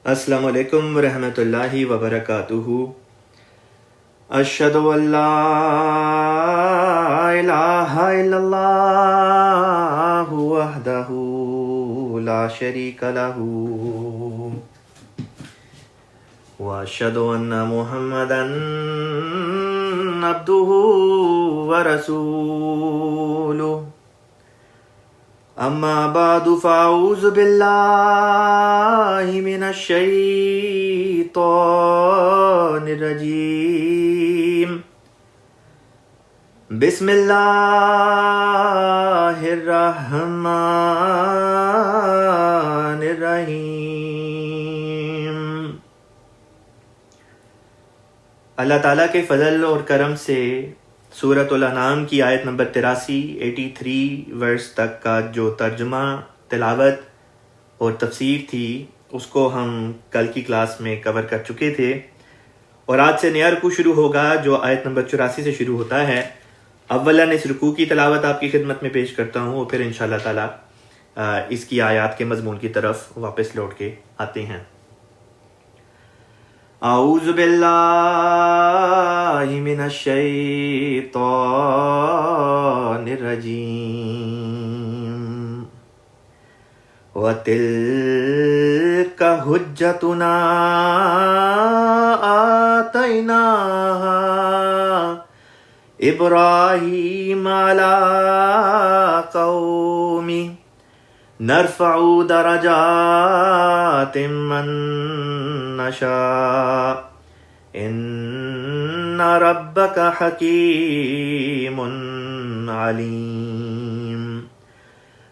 السلام علیکم ورحمۃ اللہ وبرکاتہ۔ اشہدو ان لا الہ الا اللہ وحدہ لا شریک لہ واشہدو ان محمدا عبدہ ورسولہ۔ اما بعد فاعوذ باللہ من الشیطان الرجیم۔ بسم اللہ الرحمن الرحیم۔ اللہ تعالیٰ کے فضل اور کرم سے سورۃ الانعام کی آیت نمبر 83 ورس تک کا جو ترجمہ، تلاوت اور تفسیر تھی اس کو ہم کل کی کلاس میں کور کر چکے تھے، اور آج سے نیا رکوع شروع ہوگا جو آیت نمبر 84 سے شروع ہوتا ہے۔ اولاً اس رکوع کی تلاوت آپ کی خدمت میں پیش کرتا ہوں اور پھر انشاءاللہ تعالی اس کی آیات کے مضمون کی طرف واپس لوٹ کے آتے ہیں۔ اعوذ باللہ من الشیطان الرجیم۔ وَتِلْكَ حُجَّتُنَا آتَيْنَاهَا إِبْرَاهِيمَ عَلَىٰ قَوْمِهِ نرفع درجات من نشاء ان ربك حکیم علیم۔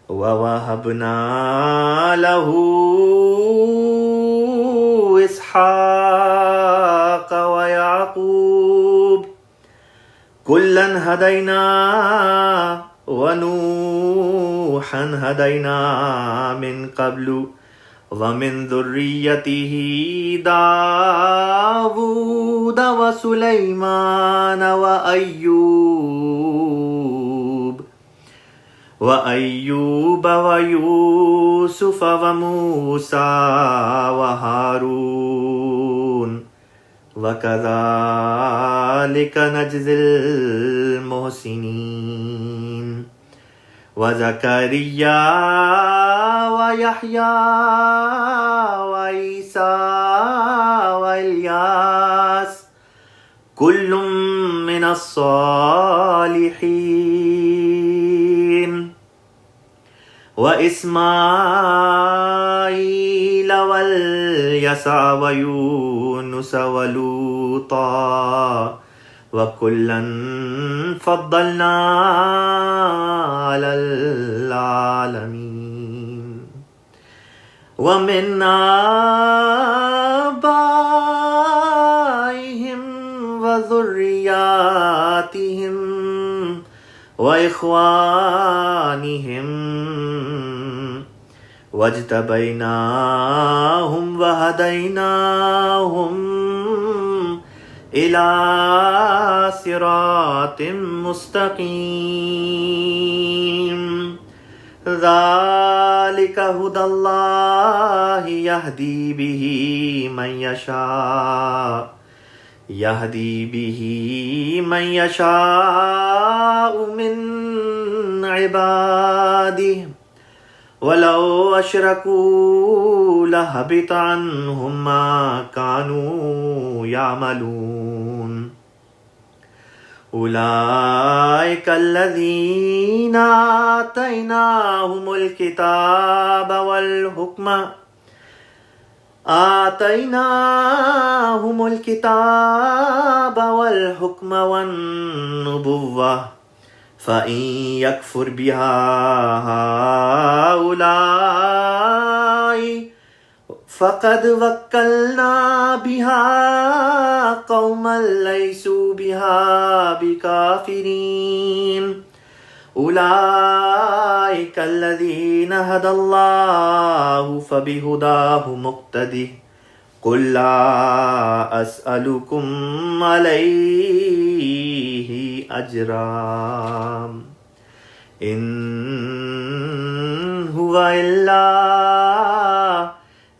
ووهبنا له اسحاق ويعقوب كلا هدينا ونوحا هدينا من قبل ومن ذريته داود وسليمان وأيوب ويوسف وموسى وهارون وكذلك نجزي المحسنين۔ وزكريا ويحيى وعيسى وإلياس كل من الصالحين۔ وإسماعيل واليسع ويونس ولوطا وَكُلًّا فَضَّلْنَا عَلَى الْعَالَمِينَ۔ وَمِنْ آبَائِهِمْ وَذُرِّيَّاتِهِمْ وَإِخْوَانِهِمْ وَاجْتَبَيْنَاهُمْ وَهَدَيْنَاهُمْ إِلَى صراط مستقيم۔ ذلك هدى الله يهدي به من يشاء من عباده ولو أشركوا لحبط عنهم ما كانوا يعملون۔ أولئك الذين آتيناهم الكتاب والحكم والنبوة فإن يكفر بها هؤلاء فقد وكلنا بها قوما ليسوا بها بكافرين۔ أولئك الذين هدى الله فبهداه مقتده قل لا أسألكم عليه أجرا إن هو إلا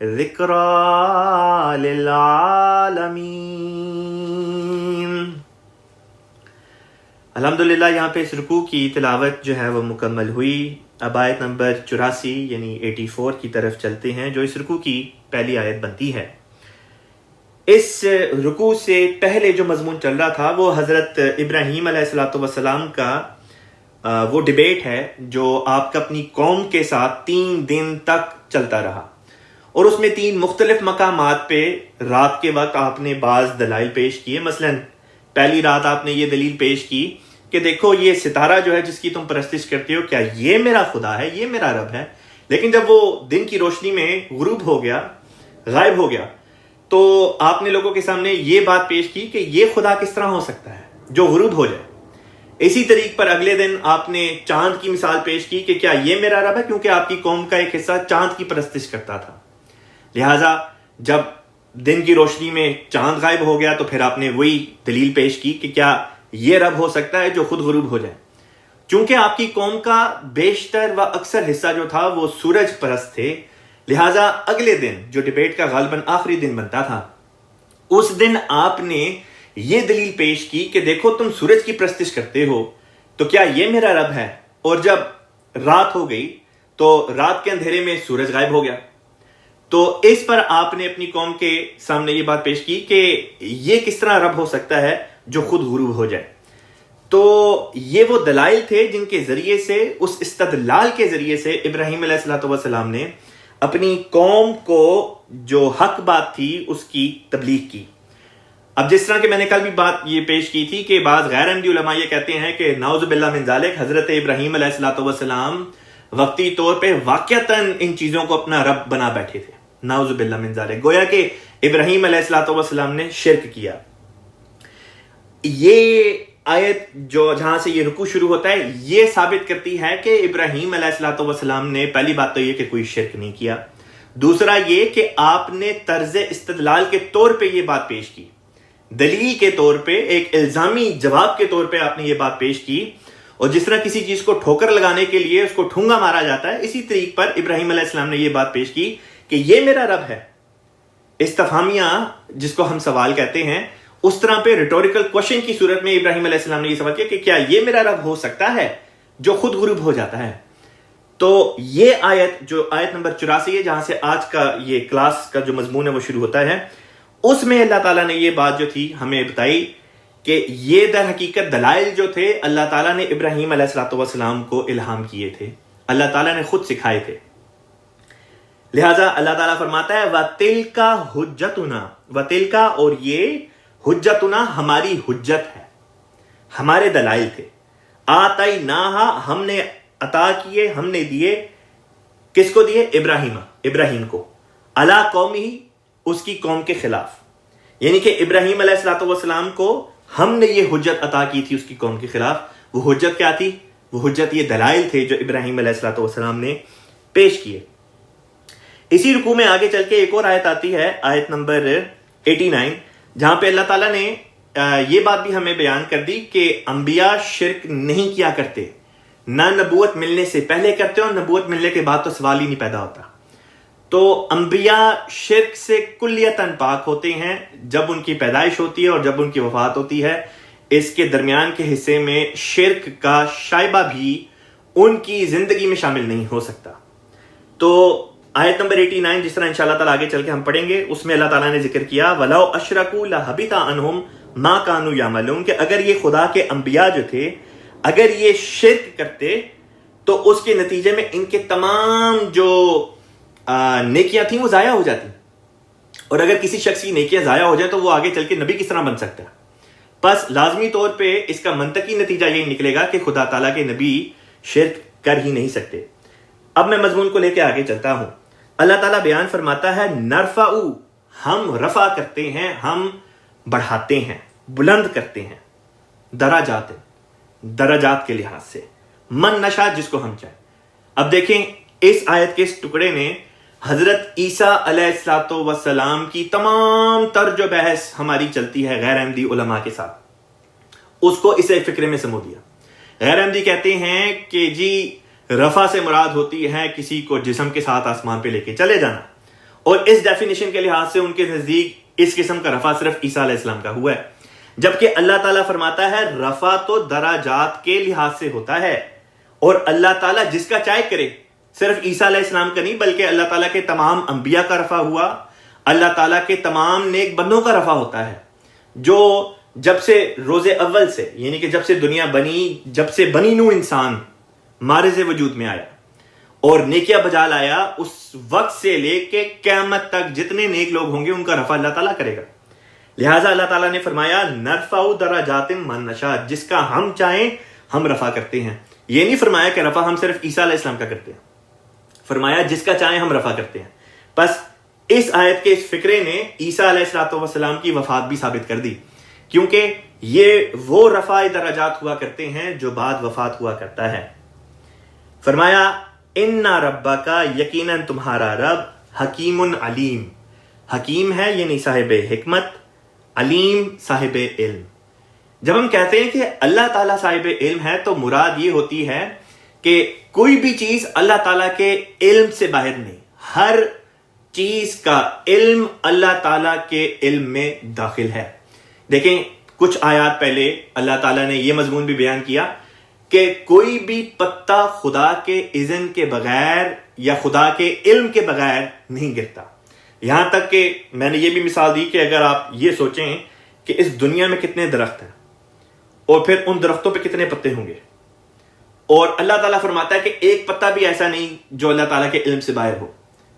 ذکریٰ للعالمین۔ الحمدللہ یہاں پہ اس رکوع کی تلاوت جو ہے وہ مکمل ہوئی۔ اب آیت نمبر 84 یعنی 84 کی طرف چلتے ہیں، جو اس رکوع کی پہلی آیت بنتی ہے۔ اس رکوع سے پہلے جو مضمون چل رہا تھا وہ حضرت ابراہیم علیہ السلام کا وہ ڈیبیٹ ہے جو آپ کا اپنی قوم کے ساتھ 3 دن تک چلتا رہا، اور اس میں 3 مختلف مقامات پہ رات کے وقت آپ نے بعض دلائل پیش کیے۔ مثلا پہلی رات آپ نے یہ دلیل پیش کی کہ دیکھو یہ ستارہ جو ہے جس کی تم پرستش کرتے ہو، کیا یہ میرا خدا ہے، یہ میرا رب ہے؟ لیکن جب وہ دن کی روشنی میں غروب ہو گیا، غائب ہو گیا، تو آپ نے لوگوں کے سامنے یہ بات پیش کی کہ یہ خدا کس طرح ہو سکتا ہے جو غروب ہو جائے۔ اسی طریق پر اگلے دن آپ نے چاند کی مثال پیش کی کہ کیا یہ میرا رب ہے، کیونکہ آپ کی قوم کا ایک حصہ چاند کی پرستش کرتا تھا۔ لہٰذا جب دن کی روشنی میں چاند غائب ہو گیا تو پھر آپ نے وہی دلیل پیش کی کہ کیا یہ رب ہو سکتا ہے جو خود غروب ہو جائے۔ چونکہ آپ کی قوم کا بیشتر و اکثر حصہ جو تھا وہ سورج پرست تھے، لہٰذا اگلے دن جو ڈیبیٹ کا غالباً آخری دن بنتا تھا، اس دن آپ نے یہ دلیل پیش کی کہ دیکھو تم سورج کی پرستش کرتے ہو تو کیا یہ میرا رب ہے؟ اور جب رات ہو گئی تو رات کے اندھیرے میں سورج غائب ہو گیا، تو اس پر آپ نے اپنی قوم کے سامنے یہ بات پیش کی کہ یہ کس طرح رب ہو سکتا ہے جو خود غروب ہو جائے۔ تو یہ وہ دلائل تھے جن کے ذریعے سے، اس استدلال کے ذریعے سے ابراہیم علیہ السلام نے اپنی قوم کو جو حق بات تھی اس کی تبلیغ کی۔ اب جس طرح کہ میں نے کل بھی بات یہ پیش کی تھی کہ بعض غیر احمدی علماء یہ کہتے ہیں کہ نعوذ باللہ من ذالک، حضرت ابراہیم علیہ السلام وقتی طور پہ واقعتاً ان چیزوں کو اپنا رب بنا بیٹھے تھے، نعوذ باللہ من ذالک، گویا کہ ابراہیم علیہ السلام نے شرک کیا۔ یہ آیت جو جہاں سے یہ رکوع شروع ہوتا ہے یہ ثابت کرتی ہے کہ ابراہیم علیہ السلام نے پہلی بات تو یہ کہ کوئی شرک نہیں کیا، دوسرا یہ کہ آپ نے طرز استدلال کے طور پہ یہ بات پیش کی، دلیل کے طور پہ، ایک الزامی جواب کے طور پہ آپ نے یہ بات پیش کی۔ اور جس طرح کسی چیز کو ٹھوکر لگانے کے لیے اس کو ٹھونگا مارا جاتا ہے، اسی طریق پر ابراہیم علیہ السلام نے یہ بات پیش کی کہ یہ میرا رب ہے۔ استفہامیہ جس کو ہم سوال کہتے ہیں، اس طرح پہ ریٹوریکل کوشچن کی صورت میں ابراہیم علیہ السلام نے یہ سوال کیا کہ کیا یہ میرا رب ہو سکتا ہے جو خود غروب ہو جاتا ہے۔ تو یہ آیت جو آیت نمبر 84 ہے، جہاں سے آج کا یہ کلاس کا جو مضمون ہے وہ شروع ہوتا ہے، اس میں اللہ تعالیٰ نے یہ بات جو تھی ہمیں بتائی کہ یہ در حقیقت دلائل جو تھے اللہ تعالیٰ نے ابراہیم علیہ السلام کو الہام کیے تھے، اللہ تعالیٰ نے خود سکھائے تھے۔ لہٰذا اللہ تعالیٰ فرماتا ہے وَتِلْكَ حُجَّتُنَا، وَتِلْكَ، اور یہ حجتنا ہماری حجت ہے، ہمارے دلائل تھے، آتیناہا، ہم نے عطا کیے، ہم نے دیے، کس کو دیے؟ ابراہیم کو، علی قومہ، اس کی قوم کے خلاف، یعنی کہ ابراہیم علیہ السلام کو ہم نے یہ حجت عطا کی تھی اس کی قوم کے خلاف۔ وہ حجت کیا تھی؟ وہ حجت یہ دلائل تھے جو ابراہیم علیہ السلام نے پیش کیے۔ اسی رکوع میں آگے چل کے ایک اور آیت آتی ہے، آیت نمبر 89، جہاں پہ اللہ تعالیٰ نے یہ بات بھی ہمیں بیان کر دی کہ انبیاء شرک نہیں کیا کرتے، نہ نبوت ملنے سے پہلے کرتے اور نبوت ملنے کے بعد تو سوال ہی نہیں پیدا ہوتا۔ تو انبیاء شرک سے کلیتاً پاک ہوتے ہیں جب ان کی پیدائش ہوتی ہے اور جب ان کی وفات ہوتی ہے، اس کے درمیان کے حصے میں شرک کا شائبہ بھی ان کی زندگی میں شامل نہیں ہو سکتا۔ تو آیت نمبر 89 جس طرح انشاءاللہ تعالیٰ آگے چل کے ہم پڑھیں گے، اس میں اللہ تعالیٰ نے ذکر کیا وَلَوْ أَشْرَكُوا لَحَبِطَ عَنْهُمْ مَا كَانُوا يَعْمَلُونَ، کہ اگر یہ خدا کے انبیاء جو تھے اگر یہ شرک کرتے تو اس کے نتیجے میں ان کے تمام جو نیکیاں تھیں وہ ضائع ہو جاتی، اور اگر کسی شخص کی نیکیاں ضائع ہو جائے تو وہ آگے چل کے نبی کس طرح بن سکتا ہے؟ بس لازمی طور پہ اس کا منطقی نتیجہ یہی نکلے گا کہ خدا تعالیٰ کے نبی شرک کر ہی نہیں سکتے۔ اب میں مضمون کو لے کے آگے چلتا ہوں۔ اللہ تعالیٰ بیان فرماتا ہے نرفعو، ہم رفع کرتے ہیں، ہم بڑھاتے ہیں، بلند کرتے ہیں، درجات کے لحاظ سے، من نشا، جس کو ہم چاہیں۔ اب دیکھیں اس آیت کے اس ٹکڑے نے حضرت عیسیٰ علیہ السلام کی تمام تر جو بحث ہماری چلتی ہے غیر احمدی علماء کے ساتھ، اس کو اسے فکرے میں سمو دیا۔ غیر احمدی کہتے ہیں کہ جی رفع سے مراد ہوتی ہے کسی کو جسم کے ساتھ آسمان پہ لے کے چلے جانا، اور اس ڈیفینیشن کے لحاظ سے ان کے نزدیک اس قسم کا رفع صرف عیسیٰ علیہ السلام کا ہوا ہے، جبکہ اللہ تعالیٰ فرماتا ہے رفع تو درجات کے لحاظ سے ہوتا ہے، اور اللہ تعالیٰ جس کا چاہے کرے، صرف عیسیٰ علیہ السلام کا نہیں بلکہ اللہ تعالیٰ کے تمام انبیاء کا رفع ہوا، اللہ تعالیٰ کے تمام نیک بندوں کا رفع ہوتا ہے، جو جب سے روز اول سے، یعنی کہ جب سے دنیا بنی، جب سے بنی نوح انسان مارز وجود میں آیا اور نیکیاں بجا لایا، اس وقت سے لے کے قیامت تک جتنے نیک لوگ ہوں گے ان کا رفع اللہ تعالیٰ کرے گا۔ لہٰذا اللہ تعالیٰ نے فرمایا نرفع درجات من نشاء، جس کا ہم چاہیں ہم رفع کرتے ہیں۔ یہ نہیں فرمایا کہ رفع ہم صرف عیسیٰ علیہ السلام کا کرتے ہیں، فرمایا جس کا چاہیں ہم رفع کرتے ہیں۔ بس اس آیت کے اس فقرے نے عیسیٰ علیہ السلام کی وفات بھی ثابت کر دی، کیونکہ یہ وہ رفع درجات ہوا کرتے ہیں جو بعد وفات ہوا کرتا ہے۔ فرمایا ان ربک، یقیناً تمہارا رب حکیم علیم، حکیم ہے یعنی صاحب حکمت، علیم صاحب علم۔ جب ہم کہتے ہیں کہ اللہ تعالیٰ صاحب علم ہے تو مراد یہ ہوتی ہے کہ کوئی بھی چیز اللہ تعالیٰ کے علم سے باہر نہیں، ہر چیز کا علم اللہ تعالیٰ کے علم میں داخل ہے۔ دیکھیں کچھ آیات پہلے اللہ تعالیٰ نے یہ مضمون بھی بیان کیا کہ کوئی بھی پتا خدا کے اذن کے بغیر یا خدا کے علم کے بغیر نہیں گرتا۔ یہاں تک کہ میں نے یہ بھی مثال دی کہ اگر آپ یہ سوچیں کہ اس دنیا میں کتنے درخت ہیں اور پھر ان درختوں پہ کتنے پتے ہوں گے، اور اللہ تعالیٰ فرماتا ہے کہ ایک پتا بھی ایسا نہیں جو اللہ تعالیٰ کے علم سے باہر ہو۔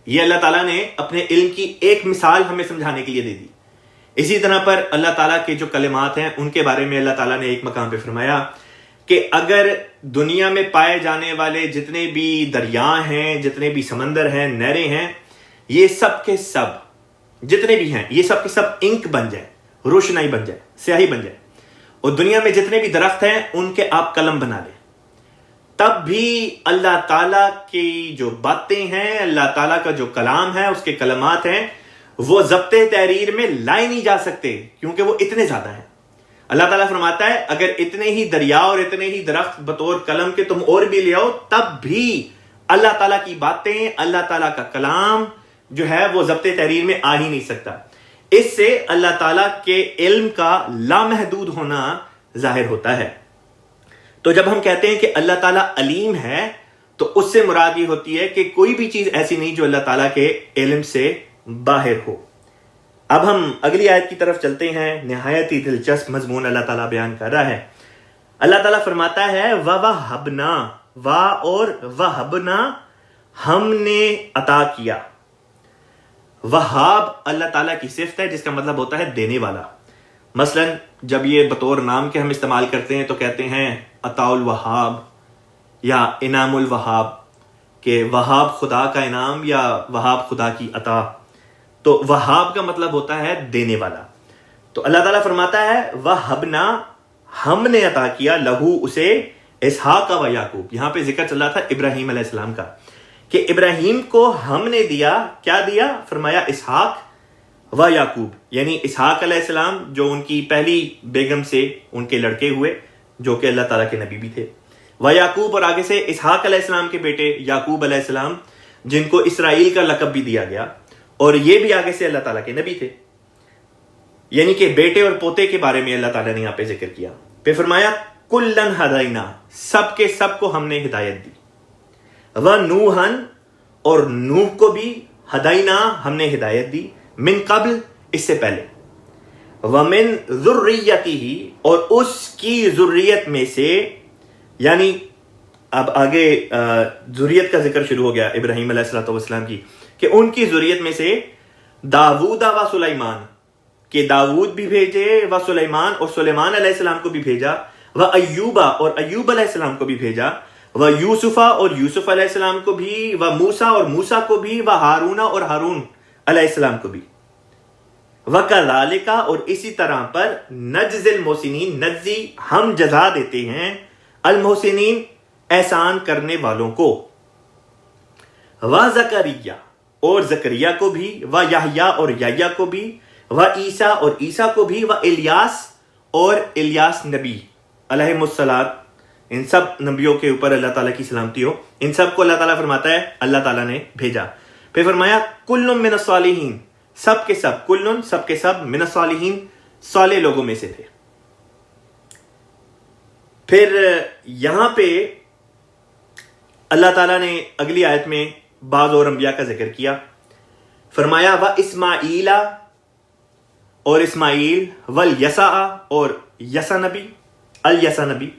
یہ اللہ تعالیٰ نے اپنے علم کی ایک مثال ہمیں سمجھانے کے لیے دے دی۔ اسی طرح پر اللہ تعالیٰ کے جو کلمات ہیں ان کے بارے میں اللہ تعالیٰ نے ایک مقام پہ فرمایا کہ اگر دنیا میں پائے جانے والے جتنے بھی دریا ہیں، جتنے بھی سمندر ہیں، نہریں ہیں، یہ سب کے سب جتنے بھی ہیں یہ سب کے سب انک بن جائے، روشنائی بن جائے، سیاہی بن جائے، اور دنیا میں جتنے بھی درخت ہیں ان کے آپ قلم بنا لیں، تب بھی اللہ تعالیٰ کی جو باتیں ہیں، اللہ تعالیٰ کا جو کلام ہے، اس کے کلمات ہیں، وہ ضبط تحریر میں لائے نہیں جا سکتے کیونکہ وہ اتنے زیادہ ہیں۔ اللہ تعالیٰ فرماتا ہے اگر اتنے ہی دریا اور اتنے ہی درخت بطور قلم کے تم اور بھی لے آؤ، تب بھی اللہ تعالیٰ کی باتیں، اللہ تعالیٰ کا کلام جو ہے وہ ضبط تحریر میں آ ہی نہیں سکتا۔ اس سے اللہ تعالیٰ کے علم کا لامحدود ہونا ظاہر ہوتا ہے۔ تو جب ہم کہتے ہیں کہ اللہ تعالیٰ علیم ہے تو اس سے مراد یہ ہوتی ہے کہ کوئی بھی چیز ایسی نہیں جو اللہ تعالیٰ کے علم سے باہر ہو۔ اب ہم اگلی آیت کی طرف چلتے ہیں، نہایت ہی دلچسپ مضمون اللہ تعالیٰ بیان کر رہا ہے۔ اللہ تعالیٰ فرماتا ہے وَوَهَبْنَا، وا اور وَهَبْنَا، ہم نے عطا کیا۔ وہاب اللہ تعالیٰ کی صفت ہے جس کا مطلب ہوتا ہے دینے والا۔ مثلا جب یہ بطور نام کے ہم استعمال کرتے ہیں تو کہتے ہیں عطاء الوہاب یا انعام الوہاب، کہ وہاب خدا کا انعام یا وہاب خدا کی عطا۔ تو وہاب کا مطلب ہوتا ہے دینے والا۔ تو اللہ تعالیٰ فرماتا ہے وَهَبْنَا، ہم نے عطا کیا، لہو اسے، اسحاق و یعقوب۔ یہاں پہ ذکر چل رہا تھا ابراہیم علیہ السلام کا کہ ابراہیم کو ہم نے دیا، کیا دیا؟ فرمایا اسحاق و یعقوب، یعنی اسحاق علیہ السلام جو ان کی پہلی بیگم سے ان کے لڑکے ہوئے جو کہ اللہ تعالیٰ کے نبی بھی تھے، و یعقوب، اور آگے سے اسحاق علیہ السلام کے بیٹے یعقوب علیہ السلام جن کو اسرائیل کا لقب بھی دیا گیا، اور یہ بھی آگے سے اللہ تعالیٰ کے نبی تھے۔ یعنی کہ بیٹے اور پوتے کے بارے میں اللہ تعالیٰ نے یہاں پہ ذکر کیا۔ پھر فرمایا کلن ہدینا، سب کے سب کو ہم نے ہدایت دی، وَنُوحًا، اور نوح کو بھی ہدینا، ہم نے ہدایت دی، من قبل، اس سے پہلے، وَمِن ذُرِّيَّتِهِ، اور اس کی ذریت میں سے، یعنی اب آگے ذریت کا ذکر شروع ہو گیا ابراہیم علیہ السلام کی، کہ ان کی ذریت میں سے داود و سلیمان، کہ داود بھی بھیجے، و سلیمان، اور سلیمان علیہ السلام کو بھی بھیجا، و ایوبا، اور ایوب علیہ السلام کو بھی بھیجا، و یوسفا، اور یوسف علیہ السلام کو بھی، و موسیٰ، اور موسیٰ کو بھی، و ہارون، اور ہارون علیہ السلام کو بھی، وَكَذَلِكَ، اور اسی طرح پر، نجزی المحسنین، نجزی، ہم جزا دیتے ہیں، المحسنین، احسان کرنے والوں کو، وَزَكَرِيَّا، اور زکریہ کو بھی، وَيَحْيَا، اور یحییٰ کو بھی، وَعیسیٰ، اور عیسیٰ کو بھی، وَإِلیاس، اور الیاس نبی علیہم الصلاۃ، ان سب نبیوں کے اوپر اللہ تعالیٰ کی سلامتی ہو، ان سب کو اللہ تعالیٰ فرماتا ہے اللہ تعالیٰ نے بھیجا۔ پھر فرمایا کل من الصالحین، سب کے سب، کل سب کے سب، من الصالحین صالح لوگوں میں سے تھے۔ پھر یہاں پہ اللہ تعالیٰ نے اگلی آیت میں بعض اور انبیاء کا ذکر کیا، فرمایا و اسماعیل، اور اسماعیل، والیسع، اور یسع نبی، الیسع نبی،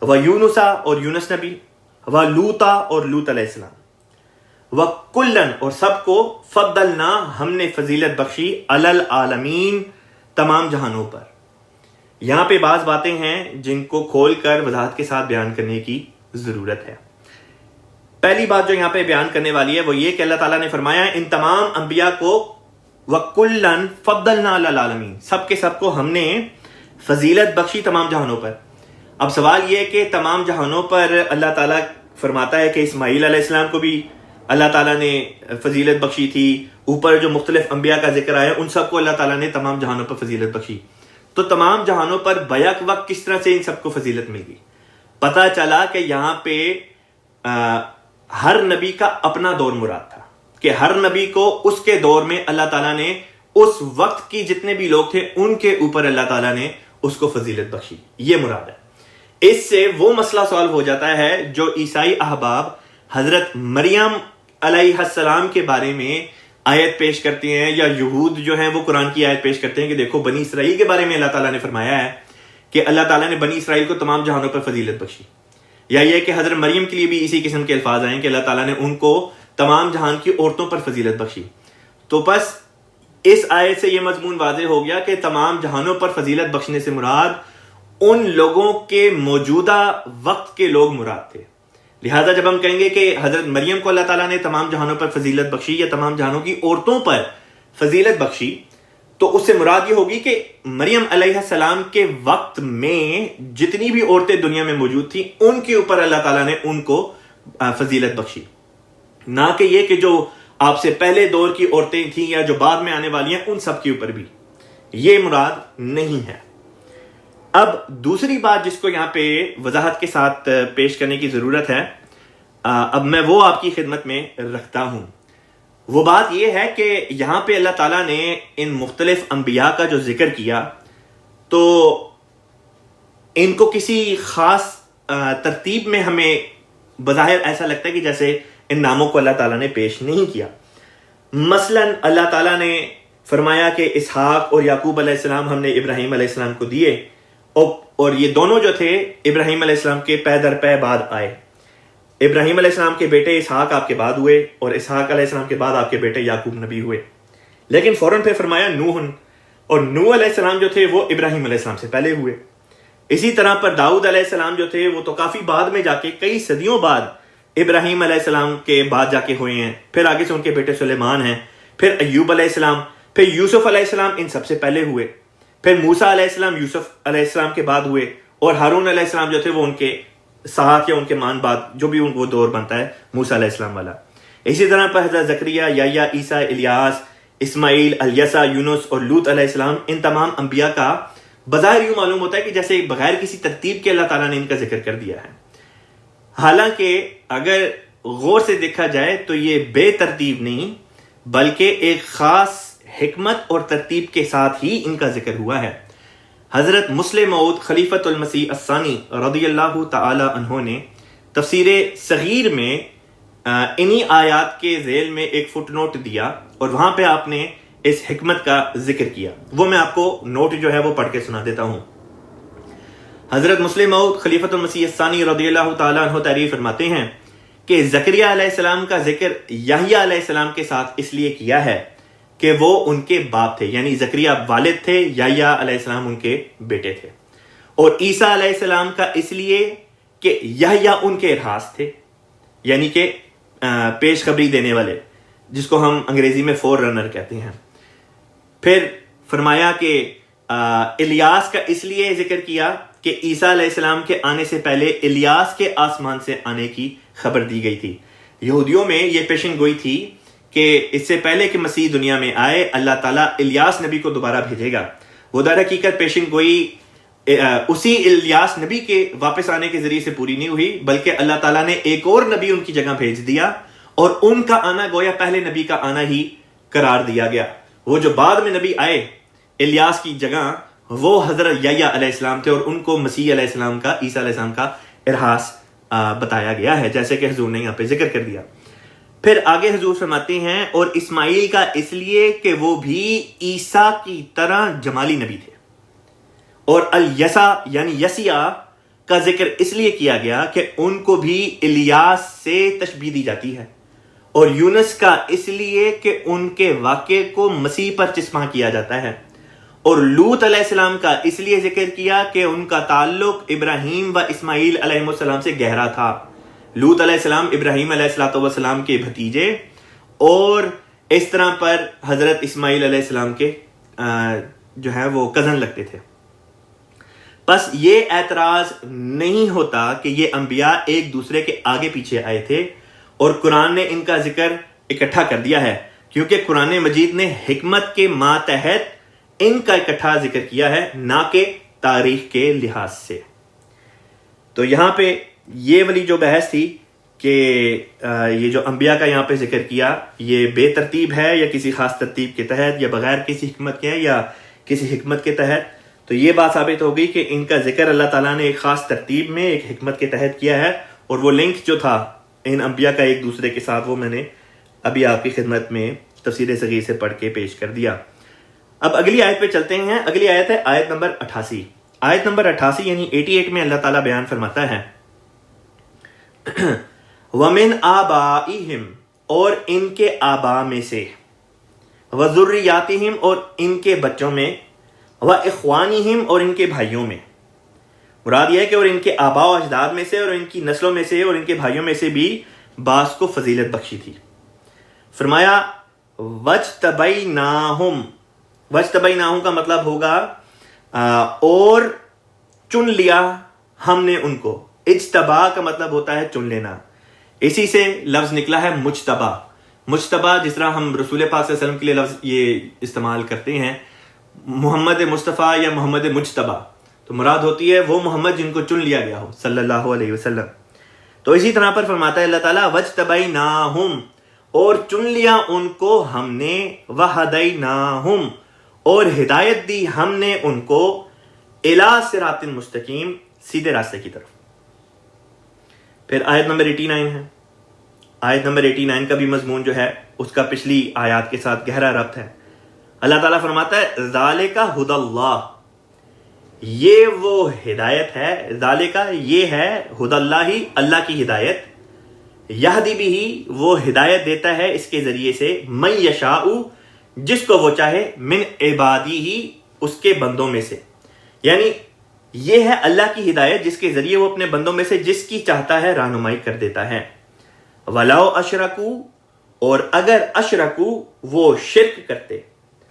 و یونسا، اور یونس نبی، و لوطا، اور لوط علیہ السلام، و کلن، اور سب کو، فضلنا، ہم نے فضیلت بخشی، علی العالمین، تمام جہانوں پر۔ یہاں پہ بعض باتیں ہیں جن کو کھول کر وضاحت کے ساتھ بیان کرنے کی ضرورت ہے۔ پہلی بات جو یہاں پہ بیان کرنے والی ہے وہ یہ کہ اللہ تعالیٰ نے فرمایا ان تمام انبیاء کو وَكُلًّا فَضَّلْنَا عَلَى الْعَالَمِينَ، سب کے سب کو ہم نے فضیلت بخشی تمام جہانوں پر۔ اب سوال یہ کہ تمام جہانوں پر اللہ تعالیٰ فرماتا ہے کہ اسماعیل علیہ السلام کو بھی اللہ تعالیٰ نے فضیلت بخشی تھی، اوپر جو مختلف انبیاء کا ذکر آیا ان سب کو اللہ تعالیٰ نے تمام جہانوں پر فضیلت بخشی، تو تمام جہانوں پر بیک وقت کس طرح سے ان سب کو فضیلت مل گئی؟ پتہ چلا کہ یہاں پہ ہر نبی کا اپنا دور مراد تھا، کہ ہر نبی کو اس کے دور میں اللہ تعالیٰ نے اس وقت کی جتنے بھی لوگ تھے ان کے اوپر اللہ تعالیٰ نے اس کو فضیلت بخشی، یہ مراد ہے۔ اس سے وہ مسئلہ سالو ہو جاتا ہے جو عیسائی احباب حضرت مریم علیہ السلام کے بارے میں آیت پیش کرتے ہیں، یا یہود جو ہیں وہ قرآن کی آیت پیش کرتے ہیں کہ دیکھو بنی اسرائیل کے بارے میں اللہ تعالیٰ نے فرمایا ہے کہ اللہ تعالیٰ نے بنی اسرائیل کو تمام جہانوں پر فضیلت بخشی، یا یہ کہ حضرت مریم کے لیے بھی اسی قسم کے الفاظ آئے کہ اللہ تعالیٰ نے ان کو تمام جہان کی عورتوں پر فضیلت بخشی۔ تو بس اس آیت سے یہ مضمون واضح ہو گیا کہ تمام جہانوں پر فضیلت بخشنے سے مراد ان لوگوں کے موجودہ وقت کے لوگ مراد تھے۔ لہٰذا جب ہم کہیں گے کہ حضرت مریم کو اللہ تعالیٰ نے تمام جہانوں پر فضیلت بخشی یا تمام جہانوں کی عورتوں پر فضیلت بخشی، تو اس سے مراد یہ ہوگی کہ مریم علیہ السلام کے وقت میں جتنی بھی عورتیں دنیا میں موجود تھیں ان کے اوپر اللہ تعالیٰ نے ان کو فضیلت بخشی، نہ کہ یہ کہ جو آپ سے پہلے دور کی عورتیں تھیں یا جو بعد میں آنے والی ہیں ان سب کے اوپر بھی، یہ مراد نہیں ہے۔ اب دوسری بات جس کو یہاں پہ وضاحت کے ساتھ پیش کرنے کی ضرورت ہے، اب میں وہ آپ کی خدمت میں رکھتا ہوں۔ وہ بات یہ ہے کہ یہاں پہ اللہ تعالیٰ نے ان مختلف انبیاء کا جو ذکر کیا تو ان کو کسی خاص ترتیب میں ہمیں بظاہر ایسا لگتا ہے کہ جیسے ان ناموں کو اللہ تعالیٰ نے پیش نہیں کیا۔ مثلا اللہ تعالیٰ نے فرمایا کہ اسحاق اور یعقوب علیہ السلام ہم نے ابراہیم علیہ السلام کو دیے، اور یہ دونوں جو تھے ابراہیم علیہ السلام کے پے در پے بعد آئے۔ ابراہیم علیہ السلام کے بیٹے اسحاق آپ کے بعد ہوئے، اور اسحاق علیہ السلام کے بعد آپ کے بیٹے یعقوب نبی ہوئے، لیکن فوراً پہ فرمایا نوح، اور نوح علیہ السلام جو تھے وہ ابراہیم علیہ السلام سے پہلے ہوئے۔ اسی طرح پر داؤد علیہ السلام جو تھے وہ تو کافی بعد میں جا کے، کئی صدیوں بعد ابراہیم علیہ السلام کے بعد جا کے ہوئے ہیں، پھر آگے سے ان کے بیٹے سلیمان ہیں، پھر ایوب علیہ السلام، پھر یوسف علیہ السلام ان سب سے پہلے ہوئے، پھر موسیٰ علیہ السلام یوسف علیہ السلام کے بعد ہوئے، اور ہارون علیہ السلام جو تھے وہ ان کے ساتھ یا ان کے مان بعد جو بھی ان کو دور بنتا ہے موسیٰ علیہ السلام والا۔ اسی طرح پر حضرت زکریا، یحییٰ، عیسیٰ، الیاس، اسماعیل، الیسع، یونس اور لوط علیہ السلام، ان تمام انبیاء کا بظاہر یوں معلوم ہوتا ہے کہ جیسے بغیر کسی ترتیب کے اللہ تعالیٰ نے ان کا ذکر کر دیا ہے، حالانکہ اگر غور سے دیکھا جائے تو یہ بے ترتیب نہیں بلکہ ایک خاص حکمت اور ترتیب کے ساتھ ہی ان کا ذکر ہوا ہے۔ حضرت مسلم موعود خلیفۃ المسیح الثانی رضی اللہ تعالی عنہ نے تفسیر صغیر میں انہی آیات کے ذیل میں ایک فٹ نوٹ دیا، اور وہاں پہ آپ نے اس حکمت کا ذکر کیا، وہ میں آپ کو نوٹ جو ہے وہ پڑھ کے سنا دیتا ہوں۔ حضرت مسلم موعود خلیفۃ المسیح الثانی رضی اللہ تعالی عنہ تعریف فرماتے ہیں کہ زکریا علیہ السلام کا ذکر یحییٰ علیہ السلام کے ساتھ اس لیے کیا ہے کہ وہ ان کے باپ تھے، یعنی زکریا والد تھے، یحییٰ علیہ السلام ان کے بیٹے تھے، اور عیسیٰ علیہ السلام کا اس لیے کہ یحییٰ ان کے ارحاس تھے، یعنی کہ پیش خبری دینے والے، جس کو ہم انگریزی میں فور رنر کہتے ہیں۔ پھر فرمایا کہ الیاس کا اس لیے ذکر کیا کہ عیسیٰ علیہ السلام کے آنے سے پہلے الیاس کے آسمان سے آنے کی خبر دی گئی تھی۔ یہودیوں میں یہ پیشن گوئی تھی کہ اس سے پہلے کہ مسیح دنیا میں آئے اللہ تعالیٰ الیاس نبی کو دوبارہ بھیجے گا۔ وہ در حقیقت پیشن گوئی اسی الیاس نبی کے واپس آنے کے ذریعے سے پوری نہیں ہوئی، بلکہ اللہ تعالیٰ نے ایک اور نبی ان کی جگہ بھیج دیا، اور ان کا آنا گویا پہلے نبی کا آنا ہی قرار دیا گیا. وہ جو بعد میں نبی آئے الیاس کی جگہ وہ حضرت یحییٰ علیہ السلام تھے اور ان کو مسیح علیہ السلام کا عیسیٰ علیہ السلام کا ارہاس بتایا گیا ہے جیسے کہ حضور نے یہاں پہ ذکر کر دیا. پھر آگے حضور فرماتے ہیں اور اسماعیل کا اس لیے کہ وہ بھی عیسیٰ کی طرح جمالی نبی تھے. اور الیسا یعنی یسیع کا ذکر اس لیے کیا گیا کہ ان کو بھی الیاس سے تشبیہ دی جاتی ہے. اور یونس کا اس لیے کہ ان کے واقعے کو مسیح پر چسپاں کیا جاتا ہے. اور لوط علیہ السلام کا اس لیے ذکر کیا کہ ان کا تعلق ابراہیم و اسماعیل علیہ السلام سے گہرا تھا. لوط علیہ السلام ابراہیم علیہ السلام کے بھتیجے اور اس طرح پر حضرت اسماعیل علیہ السلام کے جو ہے وہ کزن لگتے تھے. بس یہ اعتراض نہیں ہوتا کہ یہ انبیاء ایک دوسرے کے آگے پیچھے آئے تھے اور قرآن نے ان کا ذکر اکٹھا کر دیا ہے کیونکہ قرآن مجید نے حکمت کے ماتحت ان کا اکٹھا ذکر کیا ہے نہ کہ تاریخ کے لحاظ سے. تو یہاں پہ یہ والی جو بحث تھی کہ یہ جو انبیاء کا یہاں پہ ذکر کیا یہ بے ترتیب ہے یا کسی خاص ترتیب کے تحت یا بغیر کسی حکمت کے ہے یا کسی حکمت کے تحت، تو یہ بات ثابت ہوگی کہ ان کا ذکر اللہ تعالیٰ نے ایک خاص ترتیب میں ایک حکمت کے تحت کیا ہے. اور وہ لنک جو تھا ان انبیاء کا ایک دوسرے کے ساتھ وہ میں نے ابھی آپ کی خدمت میں تفسیر صغیر سے پڑھ کے پیش کر دیا. اب اگلی آیت پہ چلتے ہیں. اگلی آیت ہے آیت نمبر 88. آیت نمبر 88 یعنی 88 میں اللہ تعالیٰ بیان فرماتا ہے وَمِنْ آبَائِهِمْ اور ان کے آبا میں سے، وَذُرِّيَّاتِهِمْ اور ان کے بچوں میں، وَإِخْوَانِهِمْ اور ان کے بھائیوں میں. مراد یہ ہے کہ اور ان کے آبا و اجداد میں سے اور ان کی نسلوں میں سے اور ان کے بھائیوں میں سے بھی بعض کو فضیلت بخشی تھی. فرمایا وَاجْتَبَيْنَاهُمْ، وَاجْتَبَيْنَاهُمْ کا مطلب ہوگا اور چن لیا ہم نے ان کو. اجتبا کا مطلب ہوتا ہے چن لینا. اسی سے لفظ نکلا ہے مجتبا. مجتبا جس طرح ہم رسول پاک صلی اللہ علیہ وسلم کے لیے لفظ یہ استعمال کرتے ہیں محمد مصطفیٰ یا محمد مجتبا، تو مراد ہوتی ہے وہ محمد جن کو چن لیا گیا ہو صلی اللہ علیہ وسلم. تو اسی طرح پر فرماتا ہے اللہ تعالیٰ وَاجْتَبَيْنَاهُمْ اور چن لیا ان کو ہم نے، وَهَدَيْنَاهُمْ اور ہدایت دی ہم نے ان کو، إِلَىٰ صِرَاطٍ مستقیم سیدھے راستے کی طرف. پھر آیت نمبر 89 ہے. آیت نمبر 89 کا بھی مضمون جو ہے اس کا پچھلی آیات کے ساتھ گہرا ربط ہے. اللہ تعالیٰ فرماتا ہے ذالک ھدی اللہ، یہ وہ ہدایت ہے، ذالک یہ ہے ھدی اللہ اللہ کی ہدایت، یہدی بہ وہ ہدایت دیتا ہے اس کے ذریعے سے، من یشاء جس کو وہ چاہے، من عبادہ اس کے بندوں میں سے. یعنی یہ ہے اللہ کی ہدایت جس کے ذریعے وہ اپنے بندوں میں سے جس کی چاہتا ہے رہنمائی کر دیتا ہے. وَلَوْ أَشْرَكُوا اور اگر اشرکو وہ شرک کرتے،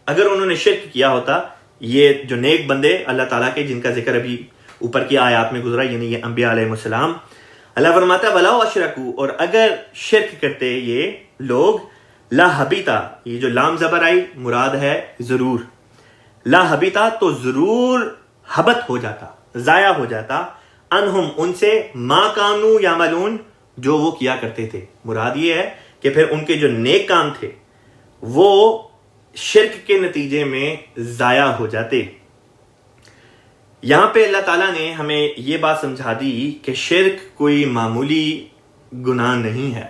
اگر انہوں نے شرک کیا ہوتا، یہ جو نیک بندے اللہ تعالیٰ کے جن کا ذکر ابھی اوپر کی آیات میں گزرا یعنی یہ انبیاء علیہ السلام، اللہ فرماتا ہے وَلَوْ أَشْرَكُوا اور اگر شرک کرتے یہ لوگ، لَحَبِطَ یہ جو لام زبر آئی مراد ہے ضرور، لَحَبِطَ تو ضرور حبت ہو جاتا، ضائع ہو جاتا، انہم ان سے، ما کانوا یعملون جو وہ کیا کرتے تھے. مراد یہ ہے کہ پھر ان کے جو نیک کام تھے وہ شرک کے نتیجے میں ضائع ہو جاتے. یہاں پہ اللہ تعالیٰ نے ہمیں یہ بات سمجھا دی کہ شرک کوئی معمولی گناہ نہیں ہے.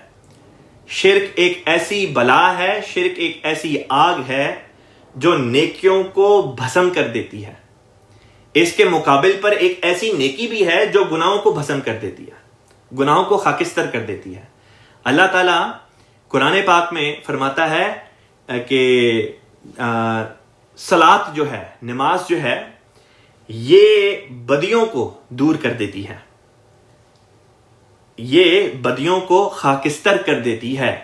شرک ایک ایسی بلا ہے، شرک ایک ایسی آگ ہے جو نیکیوں کو بھسم کر دیتی ہے. اس کے مقابل پر ایک ایسی نیکی بھی ہے جو گناہوں کو بھسم کر دیتی ہے، گناہوں کو خاکستر کر دیتی ہے. اللہ تعالیٰ قرآن پاک میں فرماتا ہے کہ صلاۃ جو ہے، نماز جو ہے، یہ بدیوں کو دور کر دیتی ہے، یہ بدیوں کو خاکستر کر دیتی ہے.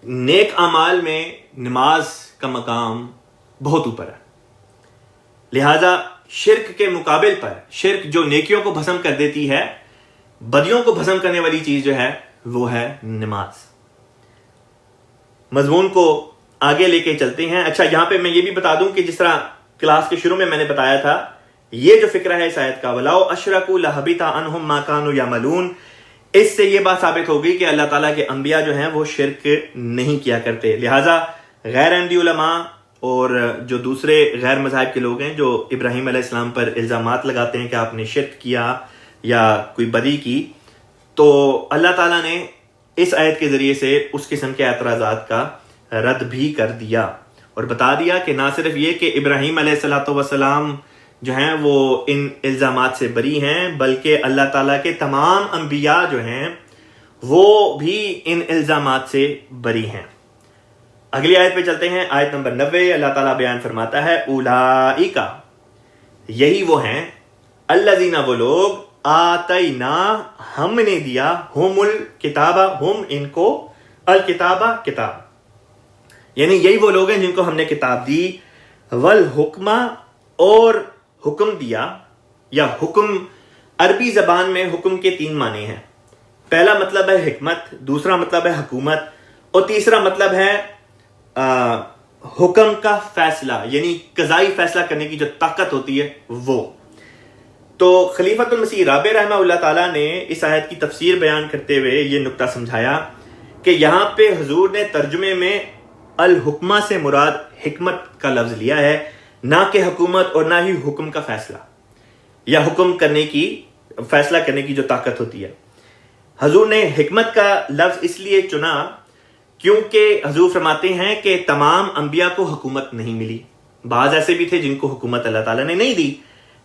نیک اعمال میں نماز کا مقام بہت اوپر ہے. لہذا شرک کے مقابل پر شرک جو نیکیوں کو بھسم کر دیتی ہے، بدیوں کو بھسم کرنے والی چیز جو ہے وہ ہے نماز. مضمون کو آگے لے کے چلتے ہیں. اچھا یہاں پہ میں یہ بھی بتا دوں کہ جس طرح کلاس کے شروع میں نے بتایا تھا، یہ جو فکرہ ہے اس آیت کا وَلَوْ أَشْرَكُوا لَحَبِطَ عَنْهُمْ مَا كَانُوا يَعْمَلُونَ، اس سے یہ بات ثابت ہوگی کہ اللہ تعالیٰ کے انبیاء جو ہیں وہ شرک نہیں کیا کرتے. لہٰذا غیر احمدی علماء اور جو دوسرے غیر مذاہب کے لوگ ہیں جو ابراہیم علیہ السلام پر الزامات لگاتے ہیں کہ آپ نے شرک کیا یا کوئی بدی کی، تو اللہ تعالیٰ نے اس آیت کے ذریعے سے اس قسم کے اعتراضات کا رد بھی کر دیا اور بتا دیا کہ نہ صرف یہ کہ ابراہیم علیہ السلام جو ہیں وہ ان الزامات سے بری ہیں، بلکہ اللہ تعالیٰ کے تمام انبیاء جو ہیں وہ بھی ان الزامات سے بری ہیں. اگلی آیت پہ چلتے ہیں، آیت نمبر 90. اللہ تعالیٰ بیان فرماتا ہے اولئک، یہی وہ ہیں، الذین، وہ لوگ، آتینا، ہم نے دیا، ہم الکتاب، ہم ان کو، الکتاب، کتاب، یعنی یہی وہ لوگ ہیں جن کو ہم نے کتاب دی، والحکمہ، اور حکم دیا. یا حکم عربی زبان میں حکم کے 3 معنی ہیں. پہلا مطلب ہے حکمت، دوسرا مطلب ہے حکومت، اور تیسرا مطلب ہے حکم کا فیصلہ، یعنی قضائی فیصلہ کرنے کی جو طاقت ہوتی ہے وہ. تو خلیفۃ المسیح رابع رحمہ اللہ تعالیٰ نے اس آیت کی تفسیر بیان کرتے ہوئے یہ نقطہ سمجھایا کہ یہاں پہ حضور نے ترجمے میں الحکمہ سے مراد حکمت کا لفظ لیا ہے، نہ کہ حکومت اور نہ ہی حکم کا فیصلہ یا حکم کرنے کی، فیصلہ کرنے کی جو طاقت ہوتی ہے. حضور نے حکمت کا لفظ اس لیے چنا کیونکہ حضور فرماتے ہیں کہ تمام انبیاء کو حکومت نہیں ملی، بعض ایسے بھی تھے جن کو حکومت اللہ تعالیٰ نے نہیں دی.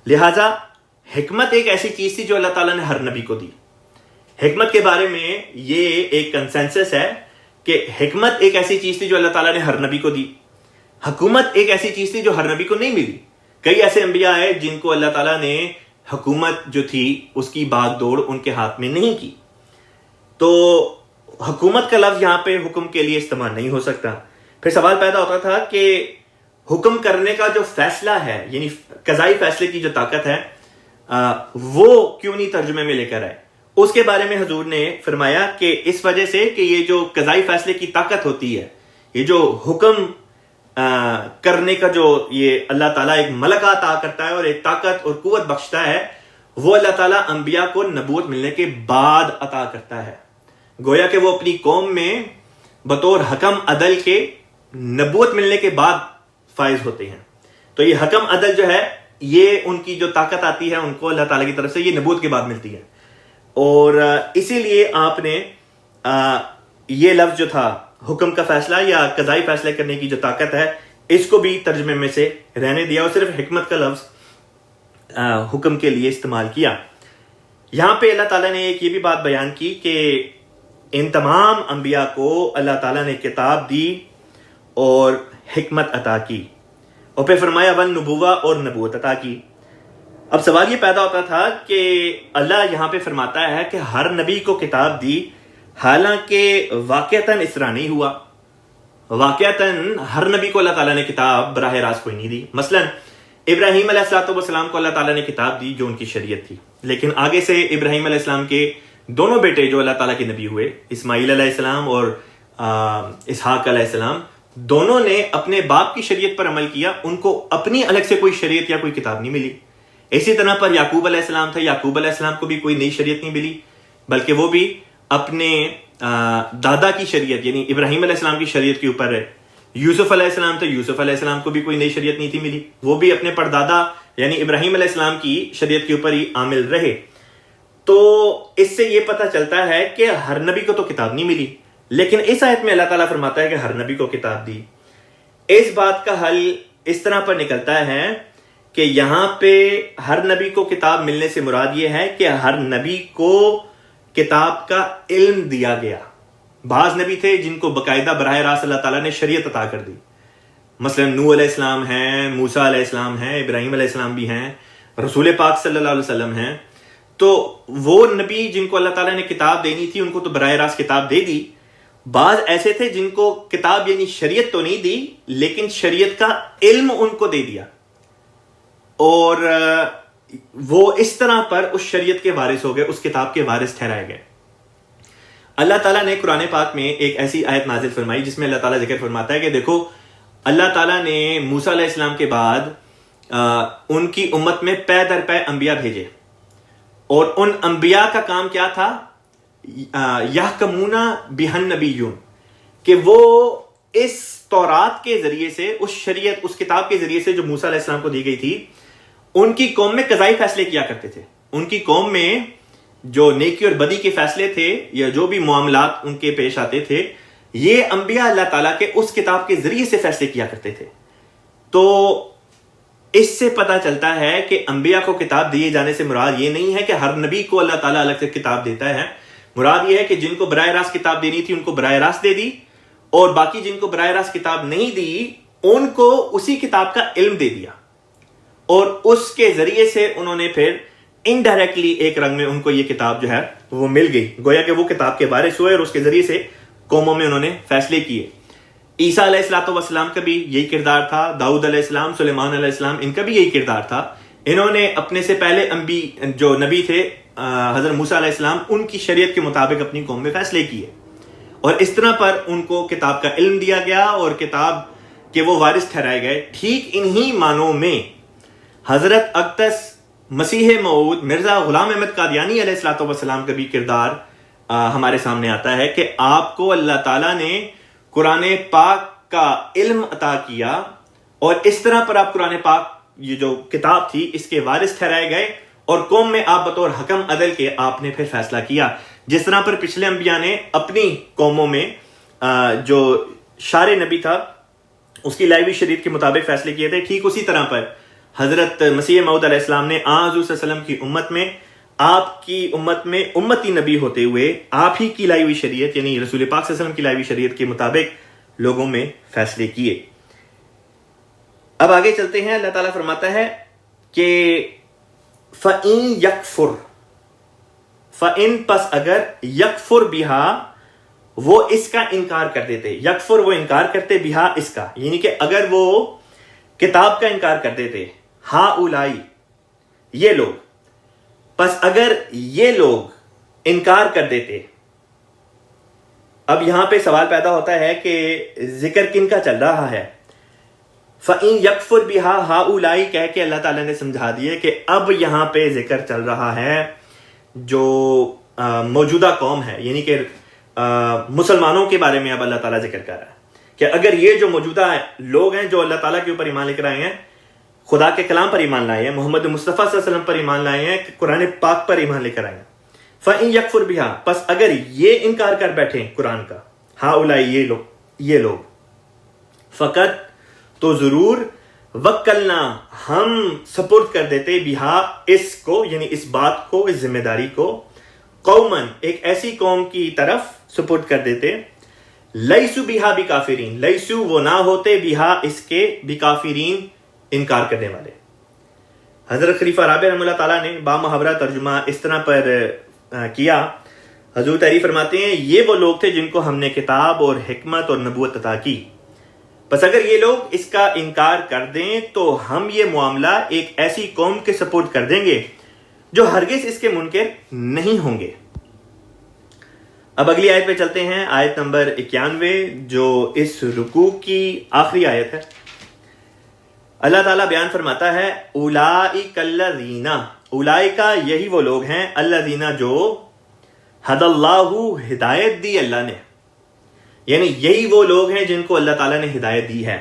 لہٰذا حکمت ایک ایسی چیز تھی جو اللہ تعالیٰ نے ہر نبی کو دی. حکمت کے بارے میں یہ ایک کنسنسس ہے کہ حکمت ایک ایسی چیز تھی جو اللہ تعالیٰ نے ہر نبی کو دی. حکومت ایک ایسی چیز تھی جو ہر نبی کو نہیں ملی. کئی ایسے انبیاء ہیں جن کو اللہ تعالیٰ نے حکومت جو تھی اس کی باغ دوڑ ان کے ہاتھ میں نہیں کی. تو حکومت کا لفظ یہاں پہ حکم کے لیے استعمال نہیں ہو سکتا. پھر سوال پیدا ہوتا تھا کہ حکم کرنے کا جو فیصلہ ہے، یعنی قضائی فیصلے کی جو طاقت ہے، وہ کیوں نہیں ترجمے میں لے کر آئے. اس کے بارے میں حضور نے فرمایا کہ اس وجہ سے کہ یہ جو قضائی فیصلے کی طاقت ہوتی ہے، یہ جو حکم کرنے کا جو یہ اللہ تعالیٰ ایک ملکہ عطا کرتا ہے اور ایک طاقت اور قوت بخشتا ہے، وہ اللہ تعالیٰ انبیاء کو نبوت ملنے کے بعد عطا کرتا ہے. گویا کہ وہ اپنی قوم میں بطور حکم عدل کے نبوت ملنے کے بعد فائز ہوتے ہیں. تو یہ حکم عدل جو ہے، یہ ان کی جو طاقت آتی ہے ان کو اللہ تعالیٰ کی طرف سے یہ نبوت کے بعد ملتی ہے. اور اسی لیے آپ نے یہ لفظ جو تھا حکم کا فیصلہ یا قضائی فیصلے کرنے کی جو طاقت ہے، اس کو بھی ترجمے میں سے رہنے دیا اور صرف حکمت کا لفظ حکم کے لیے استعمال کیا. یہاں پہ اللہ تعالیٰ نے ایک یہ بھی بات بیان کی کہ ان تمام انبیاء کو اللہ تعالیٰ نے کتاب دی اور حکمت عطا کی، اور پھر فرمایا والنبوہ، اور نبوت عطا کی. اب سوال یہ پیدا ہوتا تھا کہ اللہ یہاں پہ فرماتا ہے کہ ہر نبی کو کتاب دی، حالانکہ واقعتاً اس طرح نہیں ہوا. واقعتاً ہر نبی کو اللہ تعالیٰ نے کتاب براہ راست کوئی نہیں دی. مثلا ابراہیم علیہ السلام کو اللہ تعالیٰ نے کتاب دی جو ان کی شریعت تھی، لیکن آگے سے ابراہیم علیہ السلام کے دونوں بیٹے جو اللہ تعالیٰ کے نبی ہوئے، اسماعیل علیہ السلام اور اسحاق علیہ السلام، دونوں نے اپنے باپ کی شریعت پر عمل کیا، ان کو اپنی الگ سے کوئی شریعت یا کوئی کتاب نہیں ملی. اسی طرح پر یعقوب علیہ السلام تھا، یعقوب علیہ السلام کو بھی کوئی نئی شریعت نہیں ملی، بلکہ وہ بھی اپنے دادا کی شریعت یعنی ابراہیم علیہ السلام کی شریعت کے اوپر ہے. یوسف علیہ السلام تھا، یوسف علیہ السلام کو بھی کوئی نئی شریعت نہیں تھی ملی، وہ بھی اپنے پردادا یعنی ابراہیم علیہ السلام کی شریعت کے اوپر ہی عامل رہے. تو اس سے یہ پتہ چلتا ہے کہ ہر نبی کو تو کتاب نہیں ملی، لیکن اس آیت میں اللہ تعالیٰ فرماتا ہے کہ ہر نبی کو کتاب دی. اس بات کا حل اس طرح پر نکلتا ہے کہ یہاں پہ ہر نبی کو کتاب ملنے سے مراد یہ ہے کہ ہر نبی کو کتاب کا علم دیا گیا. بعض نبی تھے جن کو باقاعدہ براہ راست اللہ تعالیٰ نے شریعت عطا کر دی، مثلا نوح علیہ السلام ہیں، موسیٰ علیہ السلام ہیں، ابراہیم علیہ السلام بھی ہیں، رسول پاک صلی اللہ علیہ وسلم ہیں. تو وہ نبی جن کو اللہ تعالیٰ نے کتاب دینی تھی ان کو تو براہ راست کتاب دے دی. بعض ایسے تھے جن کو کتاب یعنی شریعت تو نہیں دی، لیکن شریعت کا علم ان کو دے دیا، اور وہ اس طرح پر اس شریعت کے وارث ہو گئے، اس کتاب کے وارث ٹھہرائے گئے. اللہ تعالیٰ نے قرآن پاک میں ایک ایسی آیت نازل فرمائی جس میں اللہ تعالیٰ ذکر فرماتا ہے کہ دیکھو اللہ تعالیٰ نے موسیٰ علیہ السلام کے بعد ان کی امت میں پے در پے انبیاء بھیجے، اور ان انبیاء کا کام کیا تھا؟ یحکمون بہن نبیون، کہ وہ اس تورات کے ذریعے سے، اس شریعت، اس کتاب کے ذریعے سے جو موسیٰ علیہ السلام کو دی گئی تھی، ان کی قوم میں قضائی فیصلے کیا کرتے تھے. ان کی قوم میں جو نیکی اور بدی کے فیصلے تھے یا جو بھی معاملات ان کے پیش آتے تھے، یہ انبیاء اللہ تعالیٰ کے اس کتاب کے ذریعے سے فیصلے کیا کرتے تھے. تو اس سے پتہ چلتا ہے کہ انبیاء کو کتاب دیے جانے سے مراد یہ نہیں ہے کہ ہر نبی کو اللہ تعالیٰ الگ سے کتاب دیتا ہے. مراد یہ ہے کہ جن کو براہ راست کتاب دینی تھی ان کو براہ راست دے دی، اور باقی جن کو براہ راست کتاب نہیں دی ان کو اسی کتاب کا علم دے دیا، اور اس کے ذریعے سے انہوں نے پھر انڈائریکٹلی ایک رنگ میں ان کو یہ کتاب جو ہے وہ مل گئی، گویا کہ وہ کتاب کے وارث ہوئے اور اس کے ذریعے سے قوموں میں انہوں نے فیصلے کیے. عیسیٰ علیہ السلام کا بھی یہی کردار تھا، داؤد علیہ السلام، سلیمان علیہ السلام، ان کا بھی یہی کردار تھا. انہوں نے اپنے سے پہلے جو نبی تھے حضرت موسیٰ علیہ السلام، ان کی شریعت کے مطابق اپنی قوم میں فیصلے کیے، اور اس طرح پر ان کو کتاب کا علم دیا گیا اور کتاب کے وہ وارث ٹھہرائے گئے. ٹھیک انہی معنوں میں حضرت اقدس مسیح موعود مرزا غلام احمد قادیانی علیہ السلام کا بھی کردار ہمارے سامنے آتا ہے کہ آپ کو اللہ تعالیٰ نے قرآن پاک کا علم عطا کیا، اور اس طرح پر آپ قرآن پاک یہ جو کتاب تھی اس کے وارث ٹھہرائے گئے، اور قوم میں آپ بطور حکم عدل کے آپ نے پھر فیصلہ کیا. جس طرح پر پچھلے انبیاء نے اپنی قوموں میں جو شارع نبی تھا اس کی لائیوی شریعت کے مطابق فیصلے کیے تھے، ٹھیک اسی طرح پر حضرت مسیح موعود علیہ السلام نے حضور صلی اللہ علیہ وسلم کی امت میں، آپ کی امت میں امتی نبی ہوتے ہوئے آپ ہی کی لائی ہوئی شریعت یعنی رسول پاک صلی اللہ علیہ وسلم کی لائی ہوئی شریعت کے مطابق لوگوں میں فیصلے کیے. اب آگے چلتے ہیں. اللہ تعالیٰ فرماتا ہے کہ فَإِن يَكْفُرْ، فَإِن پس اگر، يَكْفُرْ بِهَا وہ اس کا انکار کر دیتے، يَكْفُرْ وہ انکار کرتے، بِهَا اس کا، یعنی کہ اگر وہ کتاب کا انکار کر دیتے، ہاؤلائی یہ لوگ، پس اگر یہ لوگ انکار کر دیتے. اب یہاں پہ سوال پیدا ہوتا ہے کہ ذکر کن کا چل رہا ہے؟ فَإِن يَكْفُرْ بِهَا ہاؤلائی کہہ کے اللہ تعالیٰ نے سمجھا دیے کہ اب یہاں پہ ذکر چل رہا ہے جو موجودہ قوم ہے، یعنی کہ مسلمانوں کے بارے میں اب اللہ تعالیٰ ذکر کر رہا ہے کہ اگر یہ جو موجودہ لوگ ہیں جو اللہ تعالیٰ کے اوپر ایمان لے کر آئے ہیں، خدا کے کلام پر ایمان لائے ہیں، محمد مصطفیٰ صلی اللہ علیہ وسلم پر ایمان لائے ہیں، قرآن پاک پر ایمان لے کر آئے ہیں، فَإِن يَكْفُرْ بِهَا پس اگر یہ انکار کر بیٹھیں قرآن کا، ہاؤلائی یہ لوگ، فقط تو ضرور، وکلنا ہم سپرد کر دیتے، بہا اس کو، یعنی اس بات کو، اس ذمہ داری کو، قومن ایک ایسی قوم کی طرف سپرد کر دیتے، لیسو بہا بکافرین، لیسو وہ نہ ہوتے، بہا اس کے، بکافرین انکار کرنے والے. حضرت خلیفہ رابع رحمہ اللہ تعالیٰ نے بامحاورہ ترجمہ اس طرح پر کیا. حضور تعریف فرماتے ہیں یہ وہ لوگ تھے جن کو ہم نے کتاب اور حکمت اور نبوت عطا کی، بس اگر یہ لوگ اس کا انکار کر دیں تو ہم یہ معاملہ ایک ایسی قوم کے سپورٹ کر دیں گے جو ہرگز اس کے منکر نہیں ہوں گے. اب اگلی آیت پہ چلتے ہیں، آیت نمبر 91 جو اس رکوع کی آخری آیت ہے. اللہ تعالیٰ بیان فرماتا ہے اولئک الذین، اولئک یہی وہ لوگ ہیں، الذین جو ہدی اللہ ہدایت دی اللہ نے، یعنی یہی وہ لوگ ہیں جن کو اللہ تعالیٰ نے ہدایت دی ہے.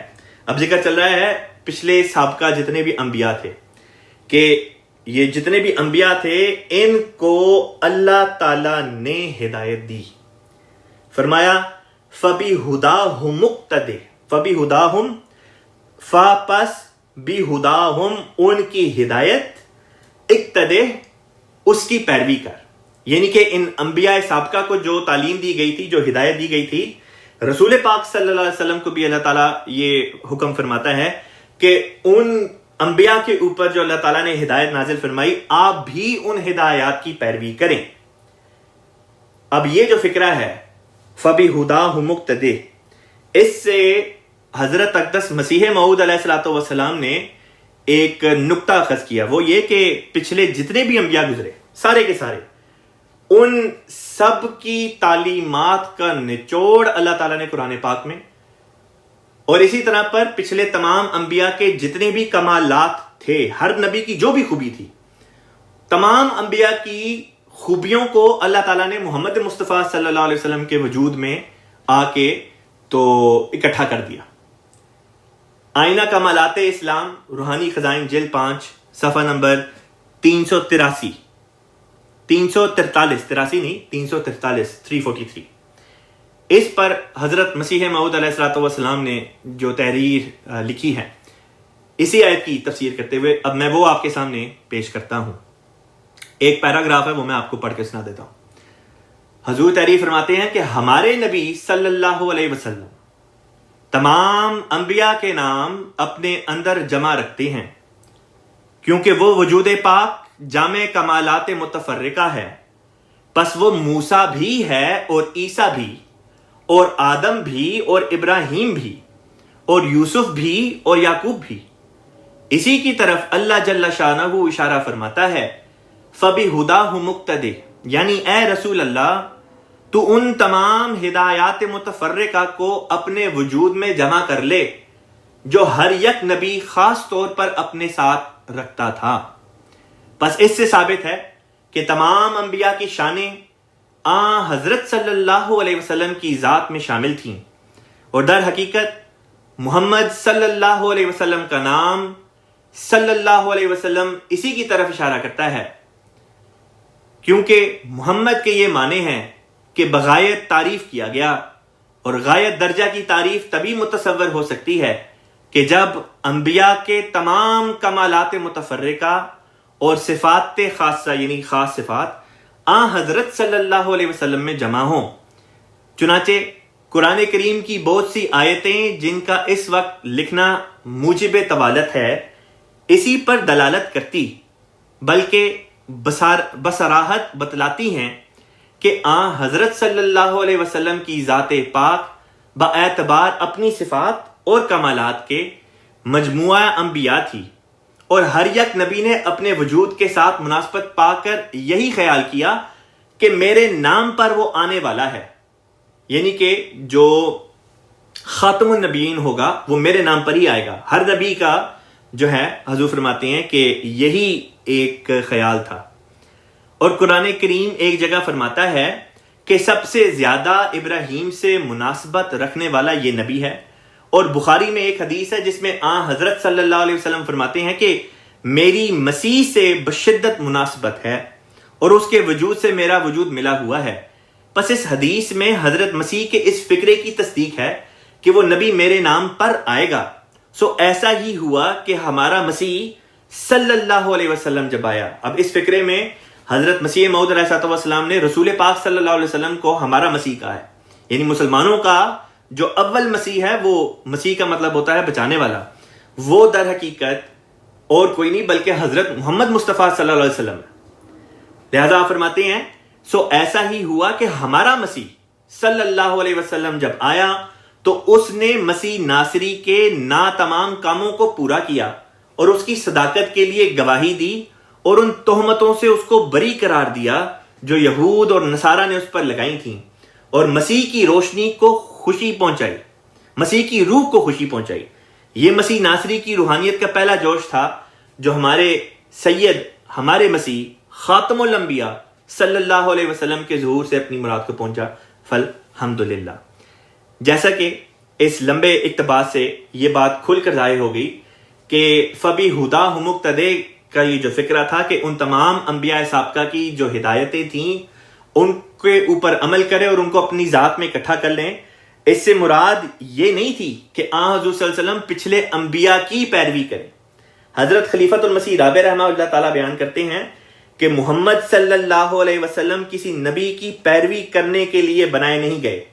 اب ذکر چل رہا ہے پچھلے سابقہ جتنے بھی انبیاء تھے کہ یہ جتنے بھی انبیاء تھے ان کو اللہ تعالیٰ نے ہدایت دی. فرمایا فَبِهُدَاهُمْ مُقْتَدِرْ، فَبِهُدَاهُمْ فا پس بِهُدَاهُمْ ان کی ہدایت، اقتدے اس کی پیروی کر، یعنی کہ ان انبیاء سابقہ کو جو تعلیم دی گئی تھی، جو ہدایت دی گئی تھی، رسول پاک صلی اللہ علیہ وسلم کو بھی اللہ تعالیٰ یہ حکم فرماتا ہے کہ ان انبیاء کے اوپر جو اللہ تعالیٰ نے ہدایت نازل فرمائی آپ بھی ان ہدایات کی پیروی کریں. اب یہ جو فکرہ ہے فَبِهُدَاهُمْ مُقْتَدِرْ، اس سے حضرت اقدس مسیح موعود علیہ السلام نے ایک نقطہ اخذ کیا، وہ یہ کہ پچھلے جتنے بھی انبیاء گزرے سارے کے سارے، ان سب کی تعلیمات کا نچوڑ اللہ تعالیٰ نے قرآن پاک میں، اور اسی طرح پر پچھلے تمام انبیاء کے جتنے بھی کمالات تھے، ہر نبی کی جو بھی خوبی تھی، تمام انبیاء کی خوبیوں کو اللہ تعالیٰ نے محمد مصطفیٰ صلی اللہ علیہ وسلم کے وجود میں آ کے تو اکٹھا کر دیا. آئینہ کمالات اسلام روحانی خزائن جلد 5 صفحہ نمبر 343 343 اس پر حضرت مسیح موعود علیہ الصلوۃ والسلام نے جو تحریر لکھی ہے اسی آیت کی تفسیر کرتے ہوئے اب میں وہ آپ کے سامنے پیش کرتا ہوں. ایک پیراگراف ہے وہ میں آپ کو پڑھ کے سنا دیتا ہوں. حضور تحریر فرماتے ہیں کہ ہمارے نبی صلی اللہ علیہ وسلم تمام انبیاء کے نام اپنے اندر جمع رکھتے ہیں کیونکہ وہ وجود پاک جامع کمالات متفرقہ ہے. پس وہ موسیٰ بھی ہے اور عیسیٰ بھی اور آدم بھی اور ابراہیم بھی اور یوسف بھی اور یعقوب بھی. اسی کی طرف اللہ جل شانہ اشارہ فرماتا ہے فَبِهُدَاهُ مُقْتَدِهْ، یعنی اے رسول اللہ تو ان تمام ہدایات متفرقہ کو اپنے وجود میں جمع کر لے جو ہر یک نبی خاص طور پر اپنے ساتھ رکھتا تھا. پس اس سے ثابت ہے کہ تمام انبیاء کی شانیں حضرت صلی اللہ علیہ وسلم کی ذات میں شامل تھیں، اور در حقیقت محمد صلی اللہ علیہ وسلم کا نام صلی اللہ علیہ وسلم اسی کی طرف اشارہ کرتا ہے، کیونکہ محمد کے یہ معنی ہیں کہ بغایت تعریف کیا گیا، اور غایت درجہ کی تعریف تبھی متصور ہو سکتی ہے کہ جب انبیاء کے تمام کمالات متفرقہ اور صفات خاصہ یعنی خاص صفات حضرت صلی اللہ علیہ وسلم میں جمع ہوں. چنانچہ قرآن کریم کی بہت سی آیتیں جن کا اس وقت لکھنا موجب طوالت ہے اسی پر دلالت کرتی بلکہ بصراحت بتلاتی ہیں کہ حضرت صلی اللہ علیہ وسلم کی ذات پاک باعتبار اپنی صفات اور کمالات کے مجموعہ انبیاء تھی، اور ہر یک نبی نے اپنے وجود کے ساتھ مناسبت پا کر یہی خیال کیا کہ میرے نام پر وہ آنے والا ہے، یعنی کہ جو خاتم النبیین ہوگا وہ میرے نام پر ہی آئے گا. ہر نبی کا جو ہے حضور فرماتے ہیں کہ یہی ایک خیال تھا. اور قرآن کریم ایک جگہ فرماتا ہے کہ سب سے زیادہ ابراہیم سے مناسبت رکھنے والا یہ نبی ہے. اور بخاری میں ایک حدیث ہے جس میں حضرت صلی اللہ علیہ وسلم فرماتے ہیں کہ میری مسیح سے بشدت مناسبت ہے اور اس کے وجود سے میرا وجود ملا ہوا ہے. پس اس حدیث میں حضرت مسیح کے اس فکرے کی تصدیق ہے کہ وہ نبی میرے نام پر آئے گا. سو ایسا ہی ہوا کہ ہمارا مسیح صلی اللہ علیہ وسلم جب آیا. اب اس فکرے میں حضرت مسیح موعود علیہ السلام نے رسول پاک صلی اللہ علیہ وسلم کو ہمارا مسیح کہا ہے، یعنی مسلمانوں کا جو اول مسیح ہے وہ مسیح کا مطلب ہوتا ہے بچانے والا، وہ در حقیقت اور کوئی نہیں بلکہ حضرت محمد مصطفیٰ صلی اللہ علیہ وسلم ہے. لہذا آپ فرماتے ہیں سو ایسا ہی ہوا کہ ہمارا مسیح صلی اللہ علیہ وسلم جب آیا تو اس نے مسیح ناصری کے ناتمام کاموں کو پورا کیا اور اس کی صداقت کے لیے گواہی دی اور ان تہمتوں سے اس کو بری قرار دیا جو یہود اور نصارہ نے اس پر لگائی تھیں، اور مسیح کی روشنی کو خوشی پہنچائی، مسیح کی روح کو خوشی پہنچائی. یہ مسیح ناصری کی روحانیت کا پہلا جوش تھا جو ہمارے سید ہمارے مسیح خاتم الانبیاء صلی اللہ علیہ وسلم کے ظہور سے اپنی مراد کو پہنچا. فالحمدللہ. جیسا کہ اس لمبے اقتباس سے یہ بات کھل کر ظاہر ہو گئی کہ فَبِهُدَاهُ مُقْتَدِي کا یہ جو فکرہ تھا کہ ان تمام انبیاء سابقہ کی جو ہدایتیں تھیں ان کے اوپر عمل کرے اور ان کو اپنی ذات میں اکٹھا کر لیں. اس سے مراد یہ نہیں تھی کہ حضور صلی اللہ علیہ وسلم پچھلے انبیاء کی پیروی کریں. حضرت خلیفۃ المسیح رابع رحمہ اللہ تعالیٰ بیان کرتے ہیں کہ محمد صلی اللہ علیہ وسلم کسی نبی کی پیروی کرنے کے لیے بنائے نہیں گئے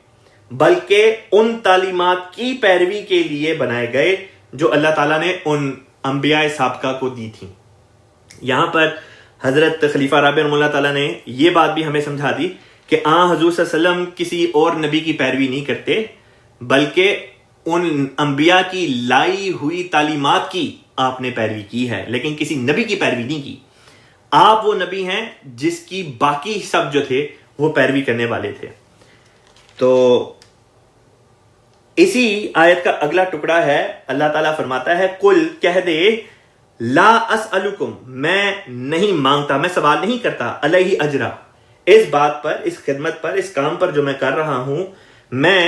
بلکہ ان تعلیمات کی پیروی کے لیے بنائے گئے جو اللہ تعالیٰ نے ان انبیاء سابقہ کو دی تھیں. یہاں پر حضرت خلیفہ رابع رحمہ اللہ تعالیٰ نے یہ بات بھی ہمیں سمجھا دی کہ حضور صلی اللہ علیہ وسلم کسی اور نبی کی پیروی نہیں کرتے بلکہ ان انبیاء کی لائی ہوئی تعلیمات کی آپ نے پیروی کی ہے، لیکن کسی نبی کی پیروی نہیں کی. آپ وہ نبی ہیں جس کی باقی سب جو تھے وہ پیروی کرنے والے تھے. تو اسی آیت کا اگلا ٹکڑا ہے، اللہ تعالیٰ فرماتا ہے قل کہہ دے لا اسألکم، میں نہیں مانگتا، میں سوال نہیں کرتا، علیہ اجرا، اس بات پر، اس خدمت پر، اس کام پر جو میں کر رہا ہوں، میں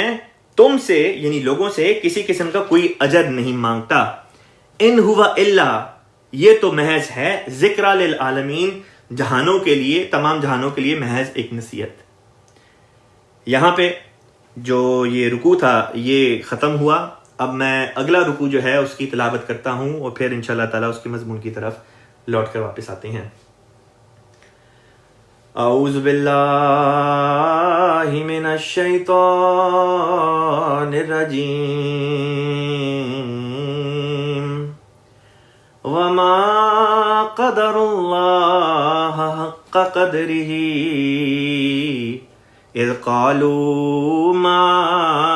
تم سے یعنی لوگوں سے کسی قسم کا کوئی اجر نہیں مانگتا. ان ہوا الا، یہ تو محض ہے ذکر للعالمین، جہانوں کے لیے، تمام جہانوں کے لیے محض ایک نصیحت. یہاں پہ جو یہ رکوع تھا یہ ختم ہوا. اب میں اگلا رکوع جو ہے اس کی تلاوت کرتا ہوں اور پھر انشاءاللہ تعالیٰ اس کے مضمون کی طرف لوٹ کر واپس آتے ہیں. اعوذ باللہ من الشیطان الرجیم. وما قدر اللہ حق قدرہ اذ قالوا ما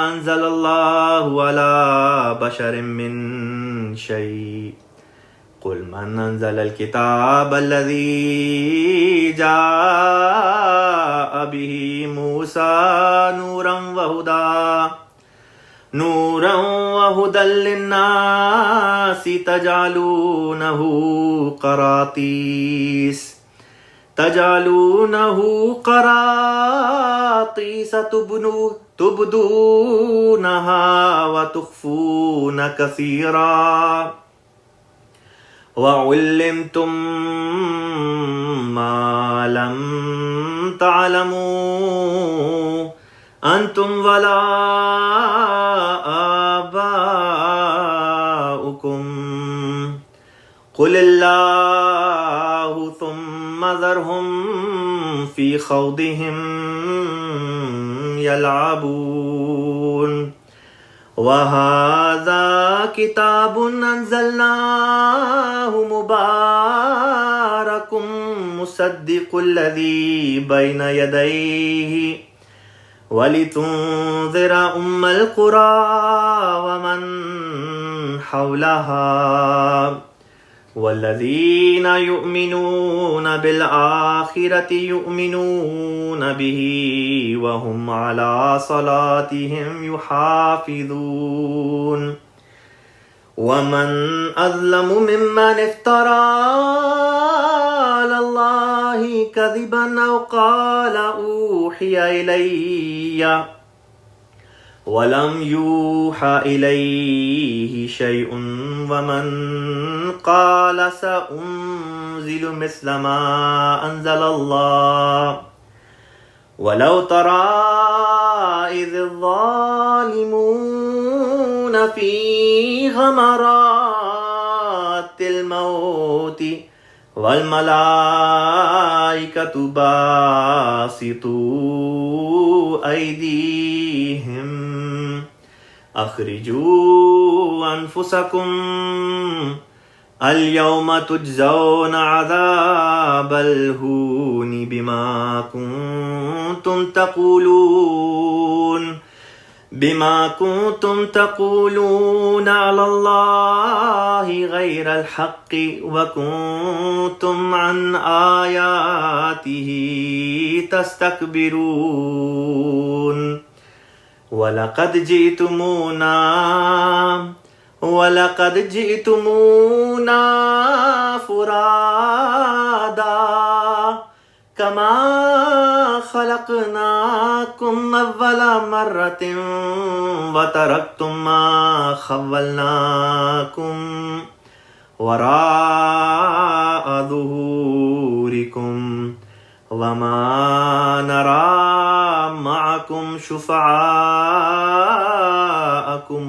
انزل اللہ علی بشر من شیء قل من انزل الكتاب الذي جاء به موسى نورا وهدى للناس تجعلونه قراطيس تبدونها وتخفون كثيرا وعلمتم ما لم تعلموا انتم ولا آباؤكم قل اللہ ثم ذرهم في خوضهم يلعبون. وَهَذَا كِتَابٌ أَنزَلْنَاهُ مُبَارَكٌ مُصَدِّقُ الَّذِي بَيْنَ يَدَيْهِ وَلِتُنذِرَ أُمَّ الْقُرَى وَمَنْ حَوْلَهَا وَالَّذِينَ يُؤْمِنُونَ بِالْآخِرَةِ يُؤْمِنُونَ بِهِ وَهُمْ عَلَى صَلَاتِهِمْ يُحَافِظُونَ. وَمَنْ أَظْلَمُ مِمَّنِ افْتَرَى عَلَى اللَّهِ كَذِبًا أَوْ قَالَ أُوحِيَ إِلَيَّ وَلَمْ يُوحَ إِلَيْهِ شَيْءٌ وَمَنْ قَالَ سَأُنزِلُ مِثْلَ مَا أَنزَلَ اللَّهُ وَلَوْ تَرَى إِذِ الظَّالِمُونَ فِي غَمَرَاتِ الْمَوْتِ وَالْمَلَائِكَةُ بَاسِطُو أَيْدِيهِمْ أَخْرِجُوا أَنفُسَكُمْ الْيَوْمَ تُجْزَوْنَ عَذَابَ الْهُونِ بِمَا كُنْتُمْ تَقُولُونَ عَلَى اللَّهِ غَيْرَ الْحَقِّ وَكُنْتُمْ عَنْ آيَاتِهِ تَسْتَكْبِرُونَ. وَلَقَدْ جِئْتُمُونَا فُرَادَى كَمَا خَلَقْنَاكُمْ أَوَّلَ مَرَّةٍ وَتَرَكْتُمْ مَا خَوَّلْنَاكُمْ وَرَاءَ ظُهُورِكُمْ وَمَا نَرَى مَعَكُمْ شُفَعَاءَكُمُ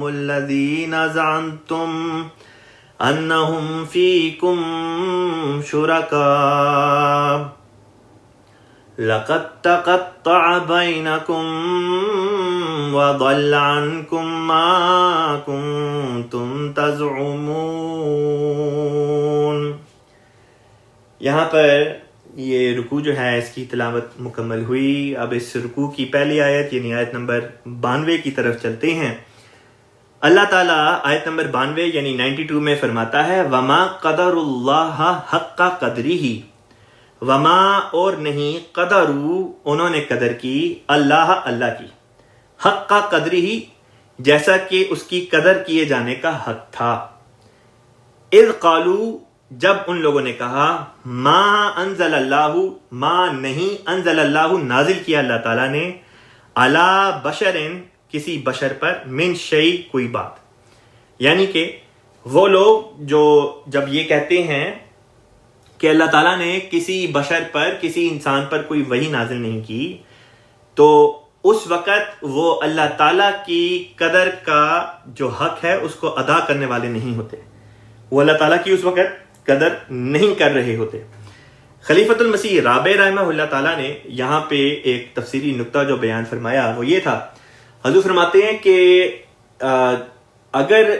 الَّذِينَ زَعَمْتُمْ أَنَّهُمْ فِيكُمْ شُرَكَاءُ لَقَدْ تَقَطَّعَ بَيْنَكُمْ وَضَلَّ عَنْكُمْ مَا كُنْتُمْ تَزْعُمُونَ. یہاں پر یہ رکوع جو ہے اس کی تلاوت مکمل ہوئی. اب اس رکوع کی پہلی آیت یعنی آیت نمبر 92 کی طرف چلتے ہیں. اللہ تعالیٰ آیت نمبر 92 یعنی 92 میں فرماتا ہے وَمَا قَدَرُ اللَّهَ حَقَّ قَدْرِهِ. وما اور نہیں قدرو انہوں نے قدر کی اللہ کی حق کا قدر ہی جیسا کہ اس کی قدر کیے جانے کا حق تھا. اذ قالو جب ان لوگوں نے کہا ما انزل اللہ، ما نہیں، انزل اللہ نازل کیا اللہ تعالیٰ نے، علی بشرن کسی بشر پر، من شیء کوئی بات، یعنی کہ وہ لوگ جو جب یہ کہتے ہیں کہ اللہ تعالیٰ نے کسی بشر پر، کسی انسان پر کوئی وحی نازل نہیں کی، تو اس وقت وہ اللہ تعالیٰ کی قدر کا جو حق ہے اس کو ادا کرنے والے نہیں ہوتے، وہ اللہ تعالیٰ کی اس وقت قدر نہیں کر رہے ہوتے۔ خلیفۃ المسیح رابع رحمہ اللہ تعالیٰ نے یہاں پہ ایک تفسیری نکتہ جو بیان فرمایا وہ یہ تھا، حضور فرماتے ہیں کہ اگر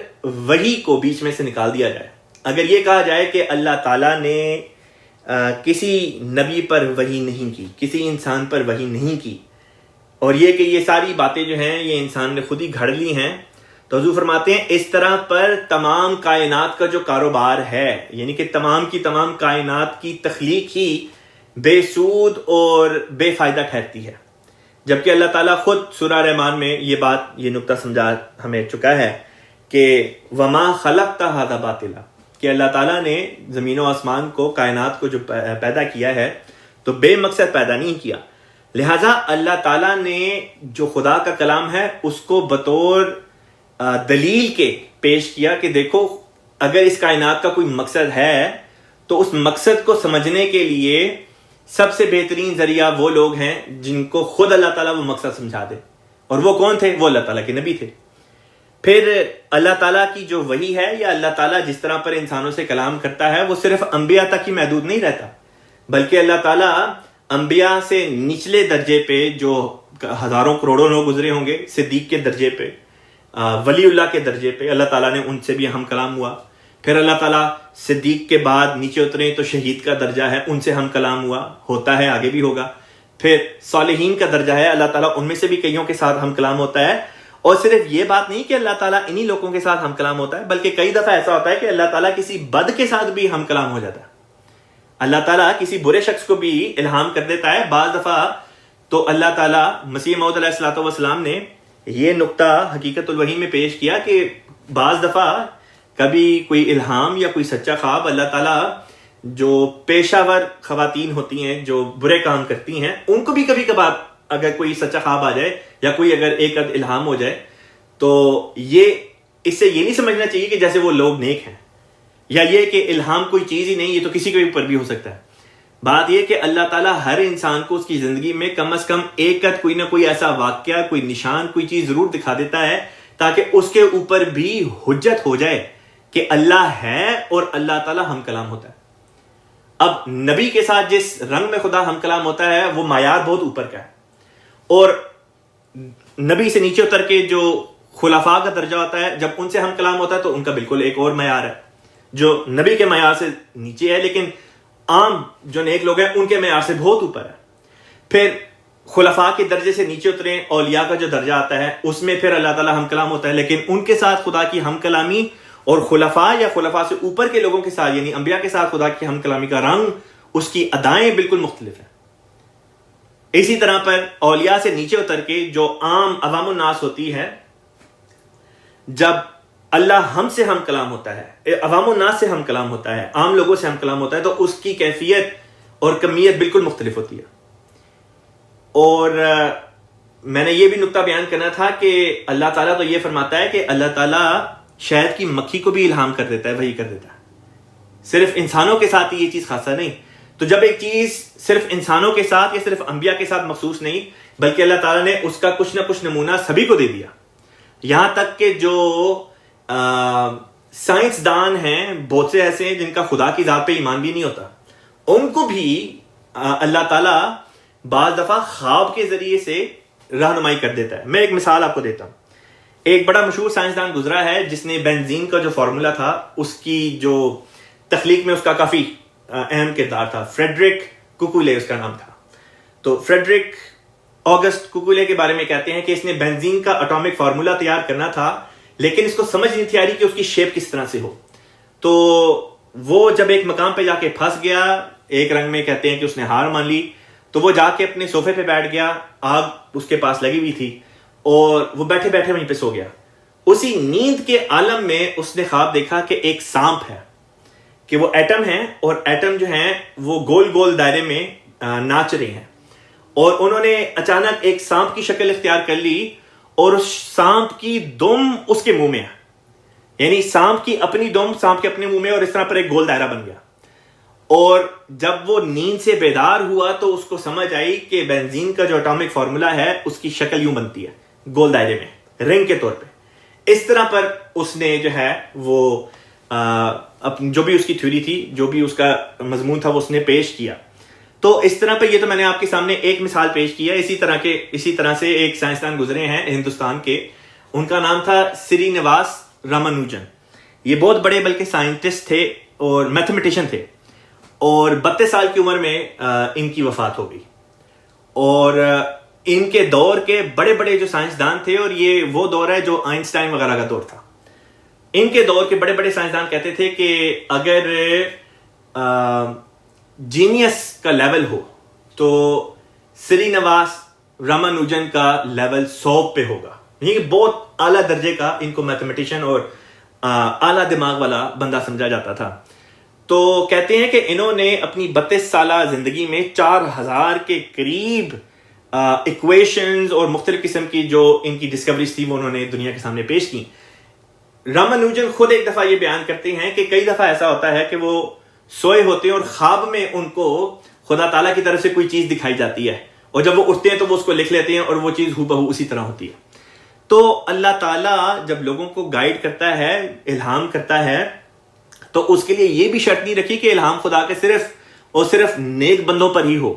وحی کو بیچ میں سے نکال دیا جائے، اگر یہ کہا جائے کہ اللہ تعالیٰ نے کسی نبی پر وحی نہیں کی، کسی انسان پر وحی نہیں کی، اور یہ کہ یہ ساری باتیں جو ہیں یہ انسان نے خود ہی گھڑ لی ہیں، تو حضور فرماتے ہیں اس طرح پر تمام کائنات کا جو کاروبار ہے، یعنی کہ تمام کی تمام کائنات کی تخلیق ہی بے سود اور بے فائدہ ٹھہرتی ہے، جبکہ اللہ تعالیٰ خود سورہ رحمان میں یہ بات، یہ نکتہ سمجھا ہمیں چکا ہے کہ وما خلقت ھذا باطلا، کہ اللہ تعالیٰ نے زمین و آسمان کو، کائنات کو جو پیدا کیا ہے تو بے مقصد پیدا نہیں کیا، لہٰذا اللہ تعالیٰ نے جو خدا کا کلام ہے اس کو بطور دلیل کے پیش کیا کہ دیکھو اگر اس کائنات کا کوئی مقصد ہے تو اس مقصد کو سمجھنے کے لیے سب سے بہترین ذریعہ وہ لوگ ہیں جن کو خود اللہ تعالیٰ وہ مقصد سمجھا دے، اور وہ کون تھے؟ وہ اللہ تعالیٰ کے نبی تھے۔ پھر اللہ تعالیٰ کی جو وحی ہے یا اللہ تعالیٰ جس طرح پر انسانوں سے کلام کرتا ہے وہ صرف انبیاء تک ہی محدود نہیں رہتا، بلکہ اللہ تعالیٰ انبیاء سے نچلے درجے پہ جو ہزاروں کروڑوں لوگ گزرے ہوں گے، صدیق کے درجے پہ، ولی اللہ کے درجے پہ، اللہ تعالیٰ نے ان سے بھی ہم کلام ہوا۔ پھر اللہ تعالیٰ صدیق کے بعد نیچے اترے تو شہید کا درجہ ہے، ان سے ہم کلام ہوا، ہوتا ہے، آگے بھی ہوگا۔ پھر صالحین کا درجہ ہے، اللہ تعالیٰ ان میں سے بھی کئیوں کے ساتھ ہم کلام ہوتا ہے۔ اور صرف یہ بات نہیں کہ اللہ تعالیٰ انہی لوگوں کے ساتھ ہم کلام ہوتا ہے، بلکہ کئی دفعہ ایسا ہوتا ہے کہ اللہ تعالیٰ کسی بد کے ساتھ بھی ہم کلام ہو جاتا ہے، اللہ تعالیٰ کسی برے شخص کو بھی الہام کر دیتا ہے۔ بعض دفعہ تو اللہ تعالیٰ، مسیح موعود علیہ الصلوۃ والسلام نے یہ نکتہ حقیقت الوحی میں پیش کیا کہ بعض دفعہ کبھی کوئی الہام یا کوئی سچا خواب اللہ تعالیٰ جو پیشہ ور خواتین ہوتی ہیں جو برے کام کرتی ہیں ان کو بھی کبھی کبھار اگر کوئی سچا خواب آ جائے یا کوئی اگر ایک الہام ہو جائے تو یہ اس سے یہ نہیں سمجھنا چاہیے کہ جیسے وہ لوگ نیک ہیں، یا یہ کہ الہام کوئی چیز ہی نہیں، یہ تو کسی کے اوپر بھی ہو سکتا ہے۔ بات یہ کہ اللہ تعالیٰ ہر انسان کو اس کی زندگی میں کم از کم ایک کوئی نہ کوئی ایسا واقعہ، کوئی نشان، کوئی چیز ضرور دکھا دیتا ہے تاکہ اس کے اوپر بھی حجت ہو جائے کہ اللہ ہے اور اللہ تعالیٰ ہم کلام ہوتا ہے۔ اب نبی کے ساتھ جس رنگ میں خدا ہم کلام ہوتا ہے وہ معیار بہت اوپر کا ہے، اور نبی سے نیچے اتر کے جو خلفاء کا درجہ ہوتا ہے جب ان سے ہم کلام ہوتا ہے تو ان کا بالکل ایک اور معیار ہے جو نبی کے معیار سے نیچے ہے، لیکن عام جو نیک لوگ ہیں ان کے معیار سے بہت اوپر ہے۔ پھر خلفاء کے درجے سے نیچے اتریں، اولیاء کا جو درجہ آتا ہے اس میں پھر اللہ تعالیٰ ہم کلام ہوتا ہے، لیکن ان کے ساتھ خدا کی ہم کلامی اور خلفاء یا خلفاء سے اوپر کے لوگوں کے ساتھ یعنی انبیاء کے ساتھ خدا کی ہم کلامی کا رنگ، اس کی ادائیں بالکل مختلف ہیں۔ اسی طرح پر اولیاء سے نیچے اتر کے جو عام عوام الناس ہوتی ہے، جب اللہ ہم سے ہم کلام ہوتا ہے، عوام الناس سے ہم کلام ہوتا ہے، عام لوگوں سے ہم کلام ہوتا ہے، تو اس کی کیفیت اور کمیت بالکل مختلف ہوتی ہے۔ اور میں نے یہ بھی نکتہ بیان کرنا تھا کہ اللہ تعالیٰ تو یہ فرماتا ہے کہ اللہ تعالیٰ شہد کی مکھی کو بھی الہام کر دیتا ہے، وحی کر دیتا ہے، صرف انسانوں کے ساتھ ہی یہ چیز خاصہ نہیں۔ تو جب ایک چیز صرف انسانوں کے ساتھ یا صرف انبیاء کے ساتھ مخصوص نہیں بلکہ اللہ تعالیٰ نے اس کا کچھ نہ کچھ نمونہ سبھی کو دے دیا، یہاں تک کہ جو سائنسدان ہیں بہت سے ایسے ہیں جن کا خدا کی ذات پہ ایمان بھی نہیں ہوتا، ان کو بھی اللہ تعالیٰ بعض دفعہ خواب کے ذریعے سے رہنمائی کر دیتا ہے۔ میں ایک مثال آپ کو دیتا ہوں۔ ایک بڑا مشہور سائنسدان گزرا ہے جس نے بنزین کا جو فارمولا تھا اس کی جو تخلیق میں اس کا کافی اہم کردار تھا، فریڈرک کوکولے اس کا نام تھا۔ تو فریڈرک آگسٹ کوکولے کے بارے میں کہتے ہیں کہ اس نے بنزین کا اٹامک فارمولا تیار کرنا تھا لیکن اس کو سمجھ نہیں تھی آ رہی کہ اس کی شیپ کس طرح سے ہو، تو وہ جب ایک مقام پہ جا کے پھنس گیا، ایک رنگ میں کہتے ہیں کہ اس نے ہار مان لی، تو وہ جا کے اپنے صوفے پہ بیٹھ گیا، آگ اس کے پاس لگی ہوئی تھی اور وہ بیٹھے بیٹھے وہیں پہ سو گیا۔ اسی نیند کے عالم میں اس نے خواب دیکھا کہ ایک سانپ ہے، کہ وہ ایٹم ہیں اور ایٹم جو ہیں وہ گول گول دائرے میں ناچ رہے ہیں، اور انہوں نے اچانک ایک سانپ کی شکل اختیار کر لی اور اس سانپ کی دم اس کے منہ میں ہے، یعنی سانپ کی اپنی دم سانپ کے اپنے منہ میں، اور اس طرح پر ایک گول دائرہ بن گیا. اور جب وہ نیند سے بیدار ہوا تو اس کو سمجھ آئی کہ بنزین کا جو اٹامک فارمولا ہے اس کی شکل یوں بنتی ہے گول دائرے میں رنگ کے طور پہ. اس طرح پر اس نے جو ہے وہ جو بھی اس کی تھیوری تھی، جو بھی اس کا مضمون تھا، وہ اس نے پیش کیا. تو اس طرح پہ یہ تو میں نے آپ کے سامنے ایک مثال پیش کیا. اسی طرح سے ایک سائنسدان گزرے ہیں ہندوستان کے، ان کا نام تھا سری نواس رامانوجن. یہ بہت بڑے بلکہ سائنٹسٹ تھے اور میتھمیٹیشین تھے، اور 32 سال کی عمر میں ان کی وفات ہو گئی. اور ان کے دور کے بڑے بڑے جو سائنسدان تھے، اور یہ وہ دور ہے جو آئنسٹائن وغیرہ کا دور تھا، ان کے دور کے بڑے بڑے سائنسدان کہتے تھے کہ اگر جینیس کا لیول ہو تو سری نواس رامانوجن کا لیول 100 پہ ہوگا. یہ بہت اعلیٰ درجے کا ان کو میتھمیٹیشین اور اعلیٰ دماغ والا بندہ سمجھا جاتا تھا. تو کہتے ہیں کہ انہوں نے اپنی 32 سالہ زندگی میں 4000 کے قریب ایکویشنز اور مختلف قسم کی جو ان کی ڈسکوریز تھی وہ انہوں نے دنیا کے سامنے پیش کی. رامانوجن خود ایک دفعہ یہ بیان کرتے ہیں کہ کئی دفعہ ایسا ہوتا ہے کہ وہ سوئے ہوتے ہیں اور خواب میں ان کو خدا تعالیٰ کی طرف سے کوئی چیز دکھائی جاتی ہے، اور جب وہ اٹھتے ہیں تو وہ اس کو لکھ لیتے ہیں اور وہ چیز ہو بہو اسی طرح ہوتی ہے. تو اللہ تعالیٰ جب لوگوں کو گائیڈ کرتا ہے، الہام کرتا ہے، تو اس کے لیے یہ بھی شرط نہیں رکھی کہ الہام خدا کے صرف اور صرف نیک بندوں پر ہی ہو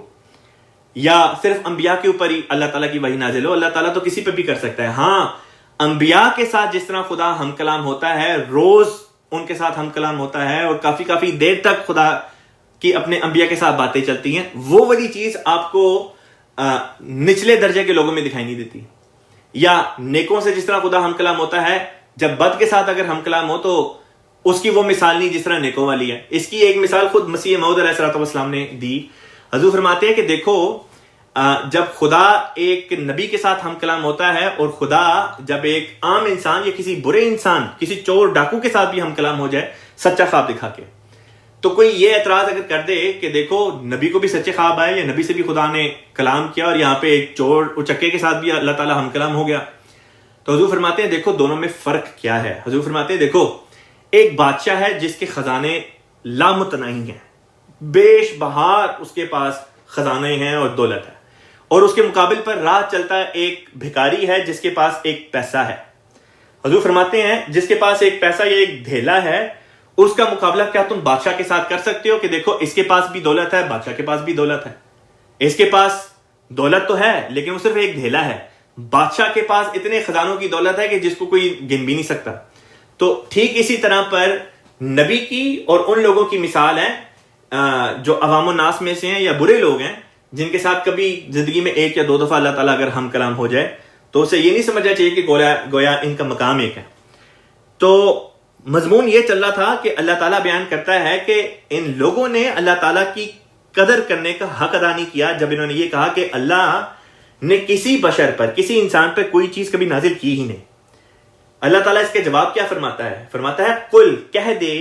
یا صرف انبیاء کے اوپر ہی اللہ تعالیٰ کی وحی نازل ہو. اللہ تعالیٰ تو کسی پہ بھی کر سکتا ہے. ہاں، انبیاء کے ساتھ جس طرح خدا ہم کلام ہوتا ہے، روز ان کے ساتھ ہم کلام ہوتا ہے، اور کافی دیر تک خدا کی اپنے انبیاء کے ساتھ باتیں چلتی ہیں، وہ والی چیز آپ کو نچلے درجے کے لوگوں میں دکھائی نہیں دیتی. یا نیکوں سے جس طرح خدا ہم کلام ہوتا ہے، جب بد کے ساتھ اگر ہم کلام ہو تو اس کی وہ مثال نہیں جس طرح نیکوں والی ہے. اس کی ایک مثال خود مسیح موعود علیہ السلام نے دی. حضور فرماتے ہیں کہ دیکھو، جب خدا ایک نبی کے ساتھ ہم کلام ہوتا ہے، اور خدا جب ایک عام انسان یا کسی برے انسان، کسی چور ڈاکو کے ساتھ بھی ہم کلام ہو جائے سچا خواب دکھا کے، تو کوئی یہ اعتراض اگر کر دے کہ دیکھو نبی کو بھی سچے خواب آئے، یا نبی سے بھی خدا نے کلام کیا، اور یہاں پہ ایک چور اچکے کے ساتھ بھی اللہ تعالیٰ ہم کلام ہو گیا، تو حضور فرماتے ہیں دیکھو دونوں میں فرق کیا ہے. حضور فرماتے ہیں دیکھو، ایک بادشاہ ہے جس کے خزانے لامتناہی ہیں، بیش بہار اس کے پاس خزانے ہیں اور دولت ہے، اور اس کے مقابل پر راہ چلتا ایک بھکاری ہے جس کے پاس ایک پیسہ ہے. حضور فرماتے ہیں جس کے پاس ایک پیسہ یا ایک ڈھیلا ہے، اس کا مقابلہ کیا تم بادشاہ کے ساتھ کر سکتے ہو کہ دیکھو اس کے پاس بھی دولت ہے، بادشاہ کے پاس بھی دولت ہے. اس کے پاس دولت تو ہے لیکن وہ صرف ایک ڈھیلا ہے، بادشاہ کے پاس اتنے خزانوں کی دولت ہے کہ جس کو کوئی گن بھی نہیں سکتا. تو ٹھیک اسی طرح پر نبی کی اور ان لوگوں کی مثال ہے جو عوام الناس میں سے ہیں یا برے لوگ ہیں، جن کے ساتھ کبھی زندگی میں ایک یا دو دفعہ اللہ تعالیٰ اگر ہم کلام ہو جائے تو اسے یہ نہیں سمجھنا چاہیے کہ گویا ان کا مقام ایک ہے. تو مضمون یہ چل رہا تھا کہ اللہ تعالیٰ بیان کرتا ہے کہ ان لوگوں نے اللہ تعالیٰ کی قدر کرنے کا حق ادا نہیں کیا جب انہوں نے یہ کہا کہ اللہ نے کسی بشر پر، کسی انسان پر کوئی چیز کبھی نازل کی ہی نہیں. اللہ تعالیٰ اس کے جواب کیا فرماتا ہے؟ فرماتا ہے قل، کہہ دے،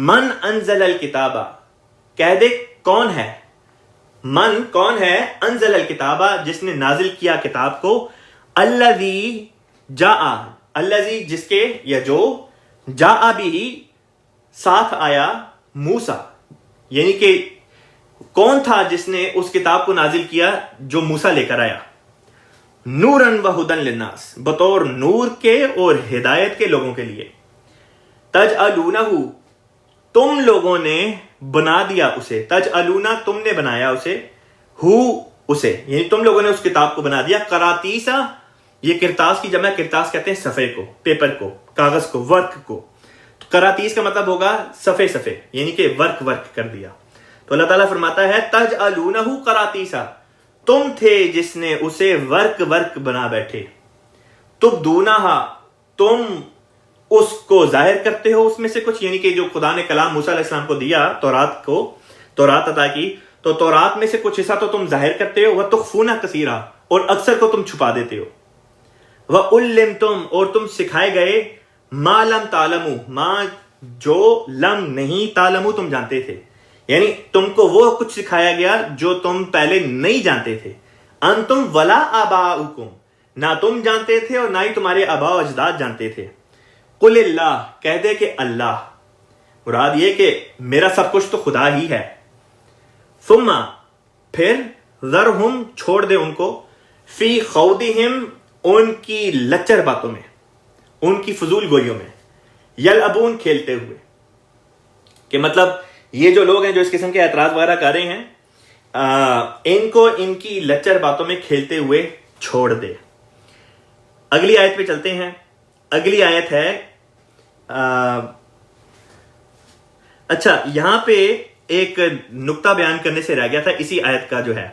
من انزل الکتاب، کہہ دے کون ہے، من کون ہے، انزل الکتاب جس نے نازل کیا کتاب کو، الذی جاء، الذی جس کے یا جو، جاء بھی ساتھ آیا موسیٰ، یعنی کہ کون تھا جس نے اس کتاب کو نازل کیا جو موسیٰ لے کر آیا، نوراً وہدی للناس، بطور نور کے اور ہدایت کے لوگوں کے لیے، تجعلونہ، تم لوگوں نے بنا دیا اسے، تجعلونہ تم نے بنایا اسے، ہو اسے، یعنی تم لوگوں نے اس کتاب کو بنا دیا، قراطیسا، یہ کرتاس کی جمع، کرتاس کہتے ہیں صفحے کو، پیپر کو، کاغذ کو، ورک کو. تو قراطیس کا مطلب ہوگا صفحے، یعنی کہ ورک کر دیا. تو اللہ تعالیٰ فرماتا ہے تجعلونہ قراطیسا، تم تھے جس نے اسے ورک بنا بیٹھے، تبدونہا، تم اس کو ظاہر کرتے ہو اس میں سے کچھ، یعنی کہ جو خدا نے کلام موسیٰ علیہ السلام کو دیا، تورات عطا کی، تو تورات میں سے کچھ حصہ تو تم ظاہر کرتے ہو، وَتُخْفُونَ كَثِيرًا، اور اکثر کو تم چھپا دیتے ہو، وَعُلِّمْتُمْ، اور تم سکھائے گئے، مَا لَمْ تَعْلَمُوا، مَا جو لم نہیں تعلمو تم جانتے تھے، یعنی تم کو وہ کچھ سکھایا گیا جو تم پہلے نہیں جانتے تھے. انتم ولا آباؤکم، نہ تم جانتے تھے اور نہ ہی تمہارے آباء و اجداد جانتے تھے. قل اللہ، کہہ دے کہ اللہ، مراد یہ کہ میرا سب کچھ تو خدا ہی ہے. ثم، پھر، ذرہم، چھوڑ دے ان کو، فی خوضہم، ان کی لچر باتوں میں، ان کی فضول گوئیوں میں، یلعبون، کھیلتے ہوئے. کہ مطلب یہ جو لوگ ہیں جو اس قسم کے اعتراض وغیرہ کر رہے ہیں، ان کو ان کی لچر باتوں میں کھیلتے ہوئے چھوڑ دے. اگلی آیت پہ چلتے ہیں. اگلی آیت ہے، اچھا یہاں پہ ایک نقطہ بیان کرنے سے رہ گیا تھا اسی آیت کا جو ہے،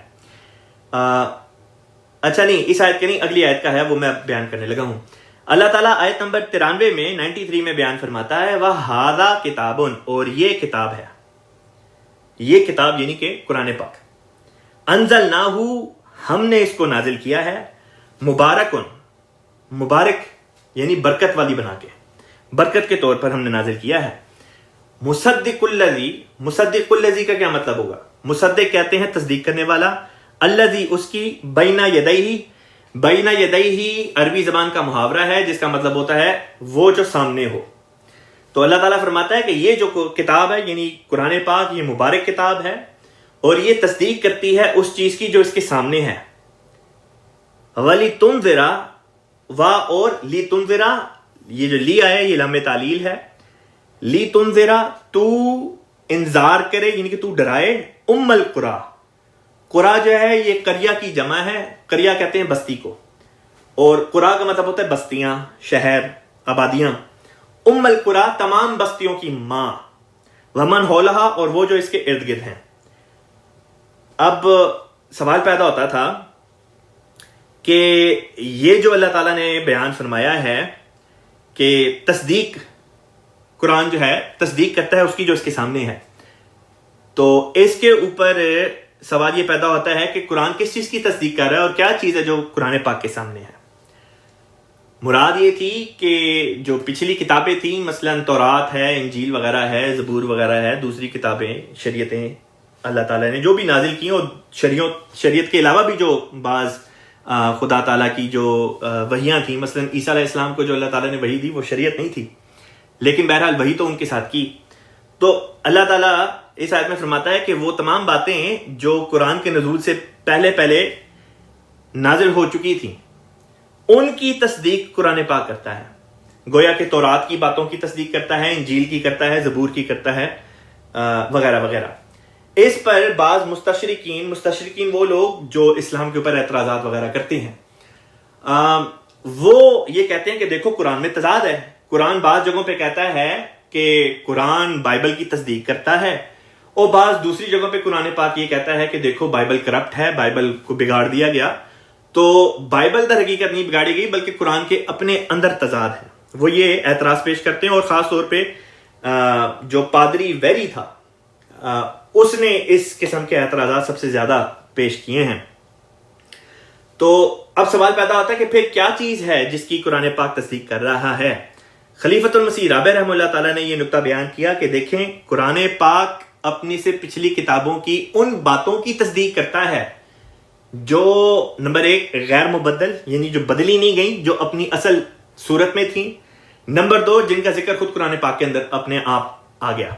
اچھا نہیں اس آیت کے نہیں، اگلی آیت کا ہے، وہ میں بیان کرنے لگا ہوں. اللہ تعالیٰ آیت نمبر 93 میں 93 میں بیان فرماتا ہے وَهَذَا کتابٌ، اور یہ کتاب ہے، یہ کتاب یعنی کہ قرآن پاک، انزلناہ، ہم نے اس کو نازل کیا ہے، مبارکن، مبارک یعنی برکت والی بنا کے، برکت کے طور پر ہم نے نازل کیا ہے. مصدق الذی، مصدق الذی کا کیا مطلب ہوگا؟ مصدق کہتے ہیں تصدیق کرنے والا، الذی اس کی، بین یدیہ، بین یدیہ عربی زبان کا محاورہ ہے جس کا مطلب ہوتا ہے وہ جو سامنے ہو. تو اللہ تعالیٰ فرماتا ہے کہ یہ جو کتاب ہے یعنی قرآن پاک، یہ مبارک کتاب ہے اور یہ تصدیق کرتی ہے اس چیز کی جو اس کے سامنے ہے. وَلِتُنذِرَ، وا اور لی تنذرا، یہ جو لی آیا یہ لام تعلیل ہے. لی تنذرا، تو انذار کرے یعنی کہ تو ڈرائے، ام القرا، قرا جو ہے یہ قریہ کی جمع ہے، قریہ کہتے ہیں بستی کو، اور قرا کا مطلب ہوتا ہے بستیاں، شہر، آبادیاں. ام القرا تمام بستیوں کی ماں، ومن حولہا، اور وہ جو اس کے ارد گرد ہیں. اب سوال پیدا ہوتا تھا کہ یہ جو اللہ تعالیٰ نے بیان فرمایا ہے کہ تصدیق، قرآن جو ہے تصدیق کرتا ہے اس کی جو اس کے سامنے ہے، تو اس کے اوپر سوال یہ پیدا ہوتا ہے کہ قرآن کس چیز کی تصدیق کر رہا ہے اور کیا چیز ہے جو قرآن پاک کے سامنے ہے. مراد یہ تھی کہ جو پچھلی کتابیں تھیں، مثلا تورات ہے، انجیل وغیرہ ہے، زبور وغیرہ ہے، دوسری کتابیں، شریعتیں اللہ تعالیٰ نے جو بھی نازل کی، اور شریعت کے علاوہ بھی جو بعض خدا تعالیٰ کی جو وحیاں تھیں، مثلا عیسیٰ علیہ السلام کو جو اللہ تعالیٰ نے وحی دی وہ شریعت نہیں تھی، لیکن بہرحال وحی تو ان کے ساتھ کی. تو اللہ تعالیٰ اس آیت میں فرماتا ہے کہ وہ تمام باتیں جو قرآن کے نزول سے پہلے پہلے نازل ہو چکی تھیں ان کی تصدیق قرآن پاک کرتا ہے. گویا کہ تورات کی باتوں کی تصدیق کرتا ہے، انجیل کی کرتا ہے، زبور کی کرتا ہے، وغیرہ وغیرہ. اس پر بعض مستشرقین وہ لوگ جو اسلام کے اوپر اعتراضات وغیرہ کرتے ہیں، وہ یہ کہتے ہیں کہ دیکھو قرآن میں تضاد ہے. قرآن بعض جگہوں پہ کہتا ہے کہ قرآن بائبل کی تصدیق کرتا ہے، اور بعض دوسری جگہوں پہ قرآن پاک یہ کہتا ہے کہ دیکھو بائبل کرپٹ ہے، بائبل کو بگاڑ دیا گیا. تو بائبل در حقیقت نہیں بگاڑی گئی بلکہ قرآن کے اپنے اندر تضاد ہے. وہ یہ اعتراض پیش کرتے ہیں، اور خاص طور پہ جو پادری ویری تھا اس نے اس قسم کے اعتراضات سب سے زیادہ پیش کیے ہیں. تو اب سوال پیدا ہوتا ہے کہ پھر کیا چیز ہے جس کی قرآن پاک تصدیق کر رہا ہے؟ خلیفۃ المسیح رابع رحمہ اللہ تعالیٰ نے یہ نقطہ بیان کیا کہ دیکھیں قرآن پاک اپنی سے پچھلی کتابوں کی ان باتوں کی تصدیق کرتا ہے جو نمبر 1 غیر مبدل یعنی جو بدلی نہیں گئی، جو اپنی اصل صورت میں تھیں. نمبر 2 جن کا ذکر خود قرآن پاک کے اندر اپنے آپ آ گیا،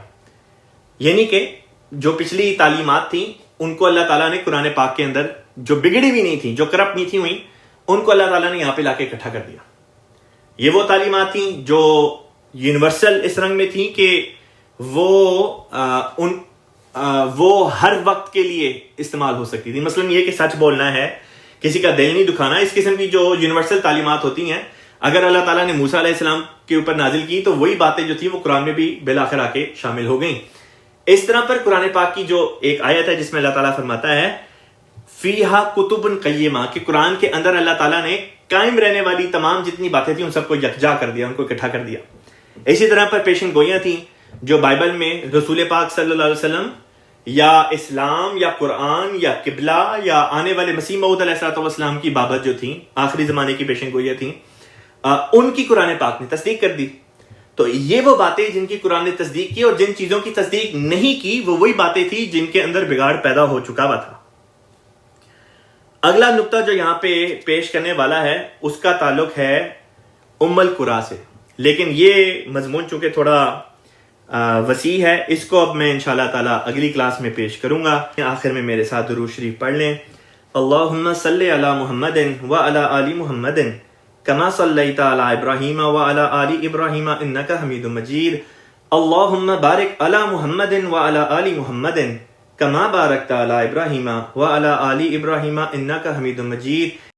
یعنی کہ جو پچھلی تعلیمات تھیں ان کو اللہ تعالیٰ نے قرآن پاک کے اندر جو بگڑی بھی نہیں تھیں، جو کرپٹ نہیں تھی ہوئی، ان کو اللہ تعالیٰ نے یہاں پہ لا کے اکٹھا کر دیا. یہ وہ تعلیمات تھیں جو یونیورسل اس رنگ میں تھیں کہ وہ ہر وقت کے لیے استعمال ہو سکتی تھی. مثلا یہ کہ سچ بولنا ہے، کسی کا دل نہیں دکھانا، اس قسم کی جو یونیورسل تعلیمات ہوتی ہیں اگر اللہ تعالیٰ نے موسیٰ علیہ السلام کے اوپر نازل کی تو وہی باتیں جو تھی وہ قرآن میں بھی بالآخر آ کے شامل ہو گئیں. اس طرح پر قرآن پاک کی جو ایک آیت ہے جس میں اللہ تعالیٰ فرماتا ہے فیہا کتب قیمہ، کہ قرآن کے اندر اللہ تعالیٰ نے قائم رہنے والی تمام جتنی باتیں تھیں ان سب کو یکجا کر دیا، ان کو اکٹھا کر دیا. اسی طرح پر پیشن گوئیاں تھیں جو بائبل میں رسول پاک صلی اللہ علیہ وسلم یا اسلام یا قرآن یا قبلہ یا آنے والے مسیح موعود علیہ السلام کی بابت جو تھیں، آخری زمانے کی پیشن گوئیاں تھیں، ان کی قرآن پاک نے تصدیق کر دی. تو یہ وہ باتیں جن کی قرآن نے تصدیق کی، اور جن چیزوں کی تصدیق نہیں کی وہ وہی باتیں تھی جن کے اندر بگاڑ پیدا ہو چکا ہوا تھا۔ اگلا نقطہ جو یہاں پہ پیش کرنے والا ہے اس کا تعلق ہے ام القرا سے، لیکن یہ مضمون چونکہ تھوڑا وسیع ہے، اس کو اب میں انشاءاللہ تعالی اگلی کلاس میں پیش کروں گا۔ آخر میں میرے ساتھ درود شریف پڑھ لیں۔ اللہم صلی علی محمد وعلی آل محمد کما صلیت علی ابراہیم وعلی آل ابراہیم انک حمید مجید۔ اللہم بارک علی محمد وعلی آل محمد کما بارکت علی ابراہیم وعلی آل ابراہیم انک حمید مجید۔